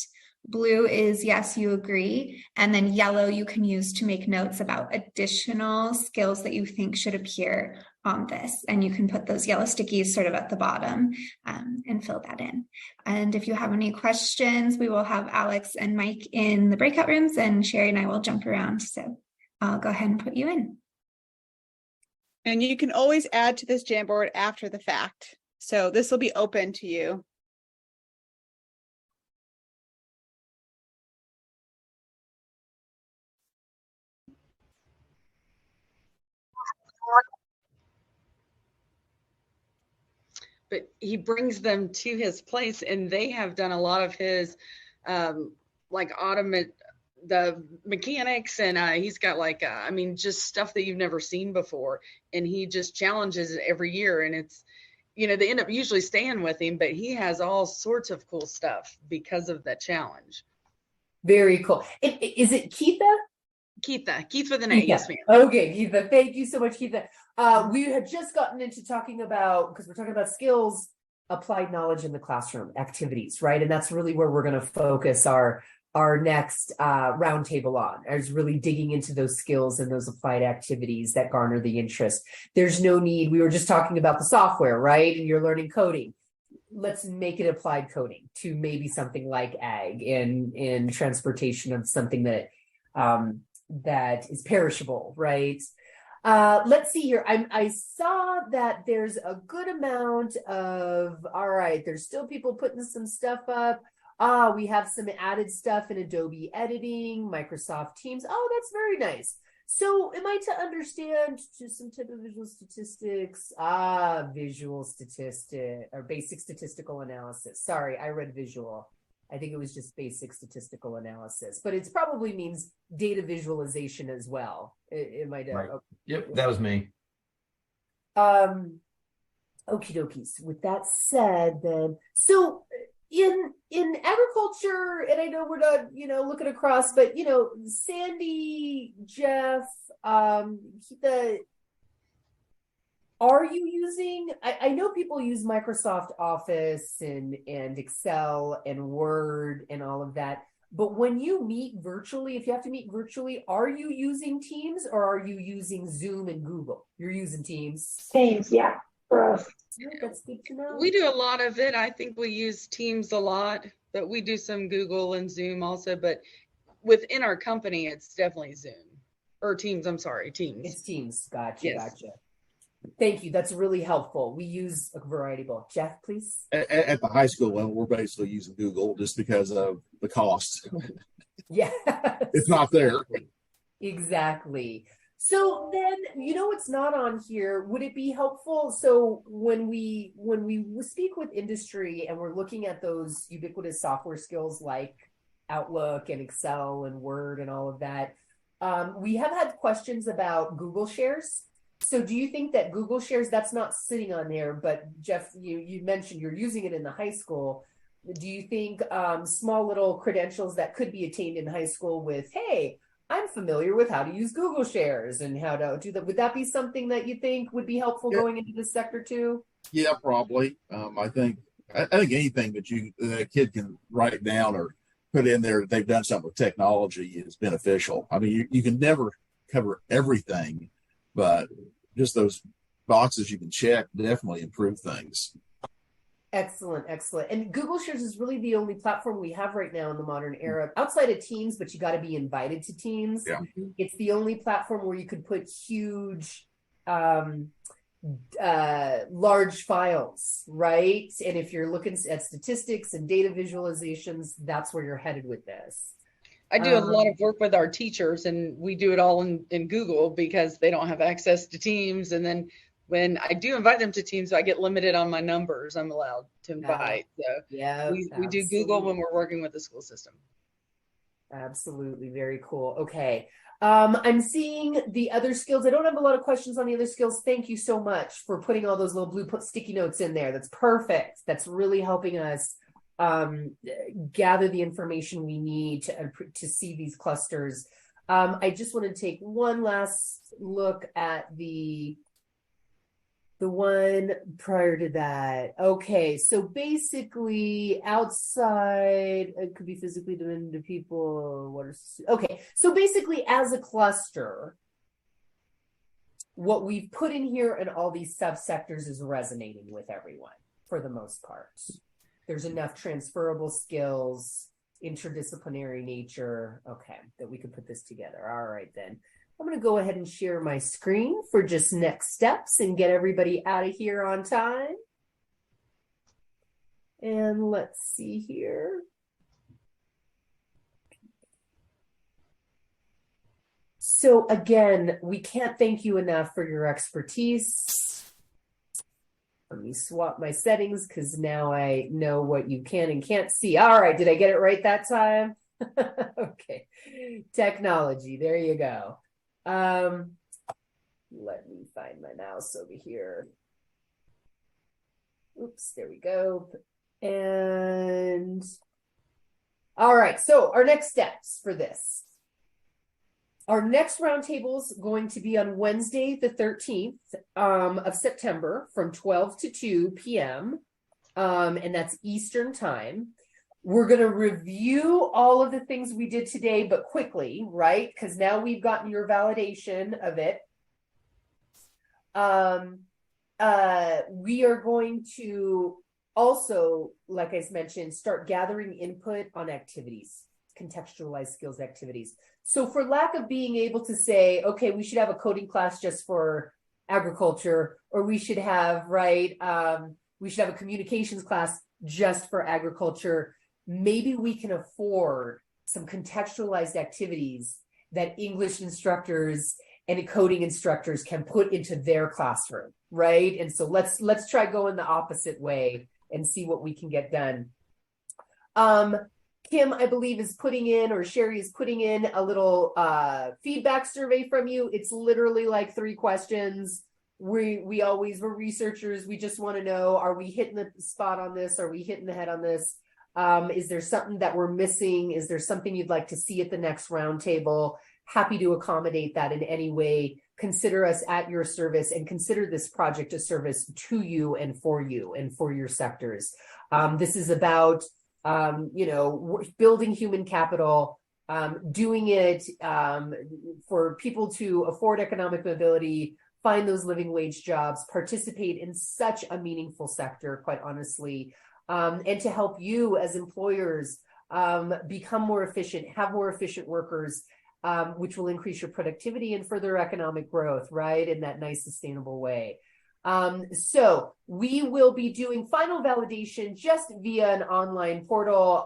Blue is yes, you agree. And then yellow you can use to make notes about additional skills that you think should appear on this. And you can put those yellow stickies sort of at the bottom and fill that in. And if you have any questions, we will have Alex and Mike in the breakout rooms, and Sherry and I will jump around. So I'll go ahead and put you in. And you can always add to this Jamboard after the fact. So this will be open to you. But he brings them to his place, and they have done a lot of his like the mechanics, and he's got like I mean, just stuff that you've never seen before, and he just challenges it every year. And it's, you know, they end up usually staying with him, but he has all sorts of cool stuff because of that challenge. Very cool. Is it Keitha? Keith with an A, yes ma'am. Okay, Keitha, thank you so much, Keitha. We had just gotten into talking about, because we're talking about skills, applied knowledge in the classroom activities, right? And that's really where we're going to focus our next roundtable on, is really digging into those skills and those applied activities that garner the interest. There's no need, we were just talking about the software, right? And you're learning coding. Let's make it applied coding to maybe something like ag in transportation of something that that is perishable, right? Let's see here. I saw that there's a good amount of, all right, there's still people putting some stuff up. We have some added stuff in Adobe editing, Microsoft Teams. Oh, that's very nice. So am I to understand just some type of visual statistics? Visual statistic or basic statistical analysis. Sorry, I read visual. I think it was just basic statistical analysis, but it probably means data visualization as well. Am I right. Okay. Yep, that was me. Okie dokies. With that said, then, so in agriculture, and I know we're not, looking across, but Sandy, Jeff, are you using, I know people use Microsoft Office and Excel and Word and all of that, but when you meet virtually, if you have to meet virtually, are you using Teams or are you using Zoom and Google? You're using Teams. Teams, yeah, for us. That's good to know. We do a lot of it. I think we use Teams a lot, but we do some Google and Zoom also. But within our company, it's definitely Zoom or Teams. I'm sorry, Teams. It's Teams. Gotcha. Yes. Gotcha. Thank you. That's really helpful. We use a variety of both. Jeff, please. At the high school level, we're basically using Google just because of the cost. Yeah. It's not there. Exactly. So then, it's not on here. Would it be helpful? So when we speak with industry and we're looking at those ubiquitous software skills like Outlook and Excel and Word and all of that, we have had questions about Google Shares. So do you think that Google Shares, that's not sitting on there, but Jeff, you mentioned you're using it in the high school. Do you think small little credentials that could be attained in high school with, hey, I'm familiar with how to use Google Shares and how to do that. Would that be something that you think would be helpful going into this sector too? Yeah, probably. I think anything that a kid can write down or put in there that they've done something with technology is beneficial. I mean, you can never cover everything, but just those boxes you can check definitely improve things. Excellent, excellent. And Google Shares is really the only platform we have right now in the modern era, outside of Teams, but you got to be invited to Teams. Yeah. It's the only platform where you could put huge large files, right? And if you're looking at statistics and data visualizations, that's where you're headed with this. I do a lot of work with our teachers, and we do it all in Google because they don't have access to Teams. And then when I do invite them to Teams, I get limited on my numbers I'm allowed to invite. So yeah, we do Google when we're working with the school system. Absolutely. Very cool. Okay. I'm seeing the other skills. I don't have a lot of questions on the other skills. Thank you so much for putting all those little blue sticky notes in there. That's perfect. That's really helping us gather the information we need to see these clusters. I just want to take one last look at the one prior to that. Okay, so basically outside, it could be physically dependent to people. Okay, so basically as a cluster, what we've put in here and all these subsectors is resonating with everyone for the most part. There's enough transferable skills, interdisciplinary nature, okay, that we could put this together. All right, then. I'm going to go ahead and share my screen for just next steps and get everybody out of here on time. And let's see here. So again, we can't thank you enough for your expertise. Let me swap my settings because now I know what you can and can't see. All right, did I get it right that time? Okay, technology, there you go. Let me find my mouse over here. Oops, there we go. And all right, so our next steps for this. Our next roundtable is going to be on Wednesday, the 13th of September from 12 to 2 p.m. And that's Eastern time. We're going to review all of the things we did today, but quickly, right? Because now we've gotten your validation of it. We are going to also, like I mentioned, start gathering input on activities, contextualized skills activities. So for lack of being able to say, okay, we should have a coding class just for agriculture, or we should have, right, we should have a communications class just for agriculture. Maybe we can afford some contextualized activities that English instructors and coding instructors can put into their classroom, right? And so let's try going the opposite way and see what we can get done. Kim, I believe, is putting in, or Sherry is putting in a little feedback survey from you. It's literally like 3 questions. We're researchers. We just want to know, are we hitting the spot on this? Are we hitting the head on this? Is there something that we're missing? Is there something you'd like to see at the next roundtable? Happy to accommodate that in any way. Consider us at your service and consider this project a service to you and for your sectors. This is about, building human capital, doing it for people to afford economic mobility, find those living wage jobs, participate in such a meaningful sector, quite honestly. And to help you as employers become more efficient, have more efficient workers, which will increase your productivity and further economic growth, right? In that nice, sustainable way. So we will be doing final validation just via an online portal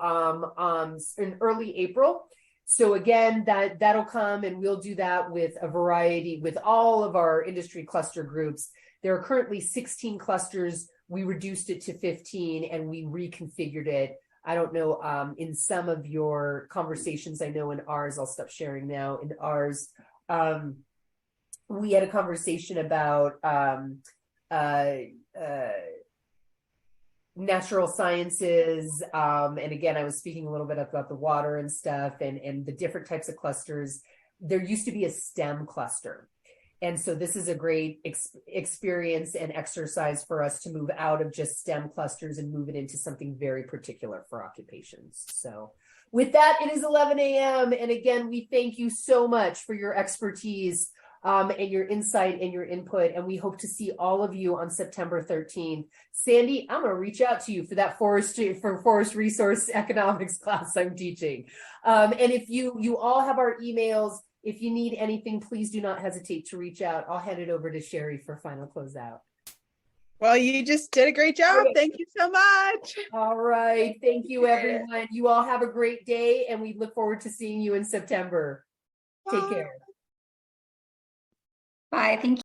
in early April. So again, that'll come, and we'll do that with a variety, with all of our industry cluster groups. There are currently 16 clusters. We reduced it to 15 and we reconfigured it. I don't know, in some of your conversations, I know in ours, I'll stop sharing now, in ours, we had a conversation about natural sciences. And again, I was speaking a little bit about the water and stuff and the different types of clusters. There used to be a STEM cluster. And so this is a great experience and exercise for us to move out of just STEM clusters and move it into something very particular for occupations. So with that, it is 11 a.m. And again, we thank you so much for your expertise and your insight and your input. And we hope to see all of you on September 13th. Sandy, I'm going to reach out to you for that forest resource economics class I'm teaching. And if you all have our emails, if you need anything, please do not hesitate to reach out. I'll hand it over to Sherry for final closeout. Well, you just did a great job. Okay. Thank you so much. All right. Thank you, everyone. You all have a great day, and we look forward to seeing you in September. Take care. Bye. Thank you.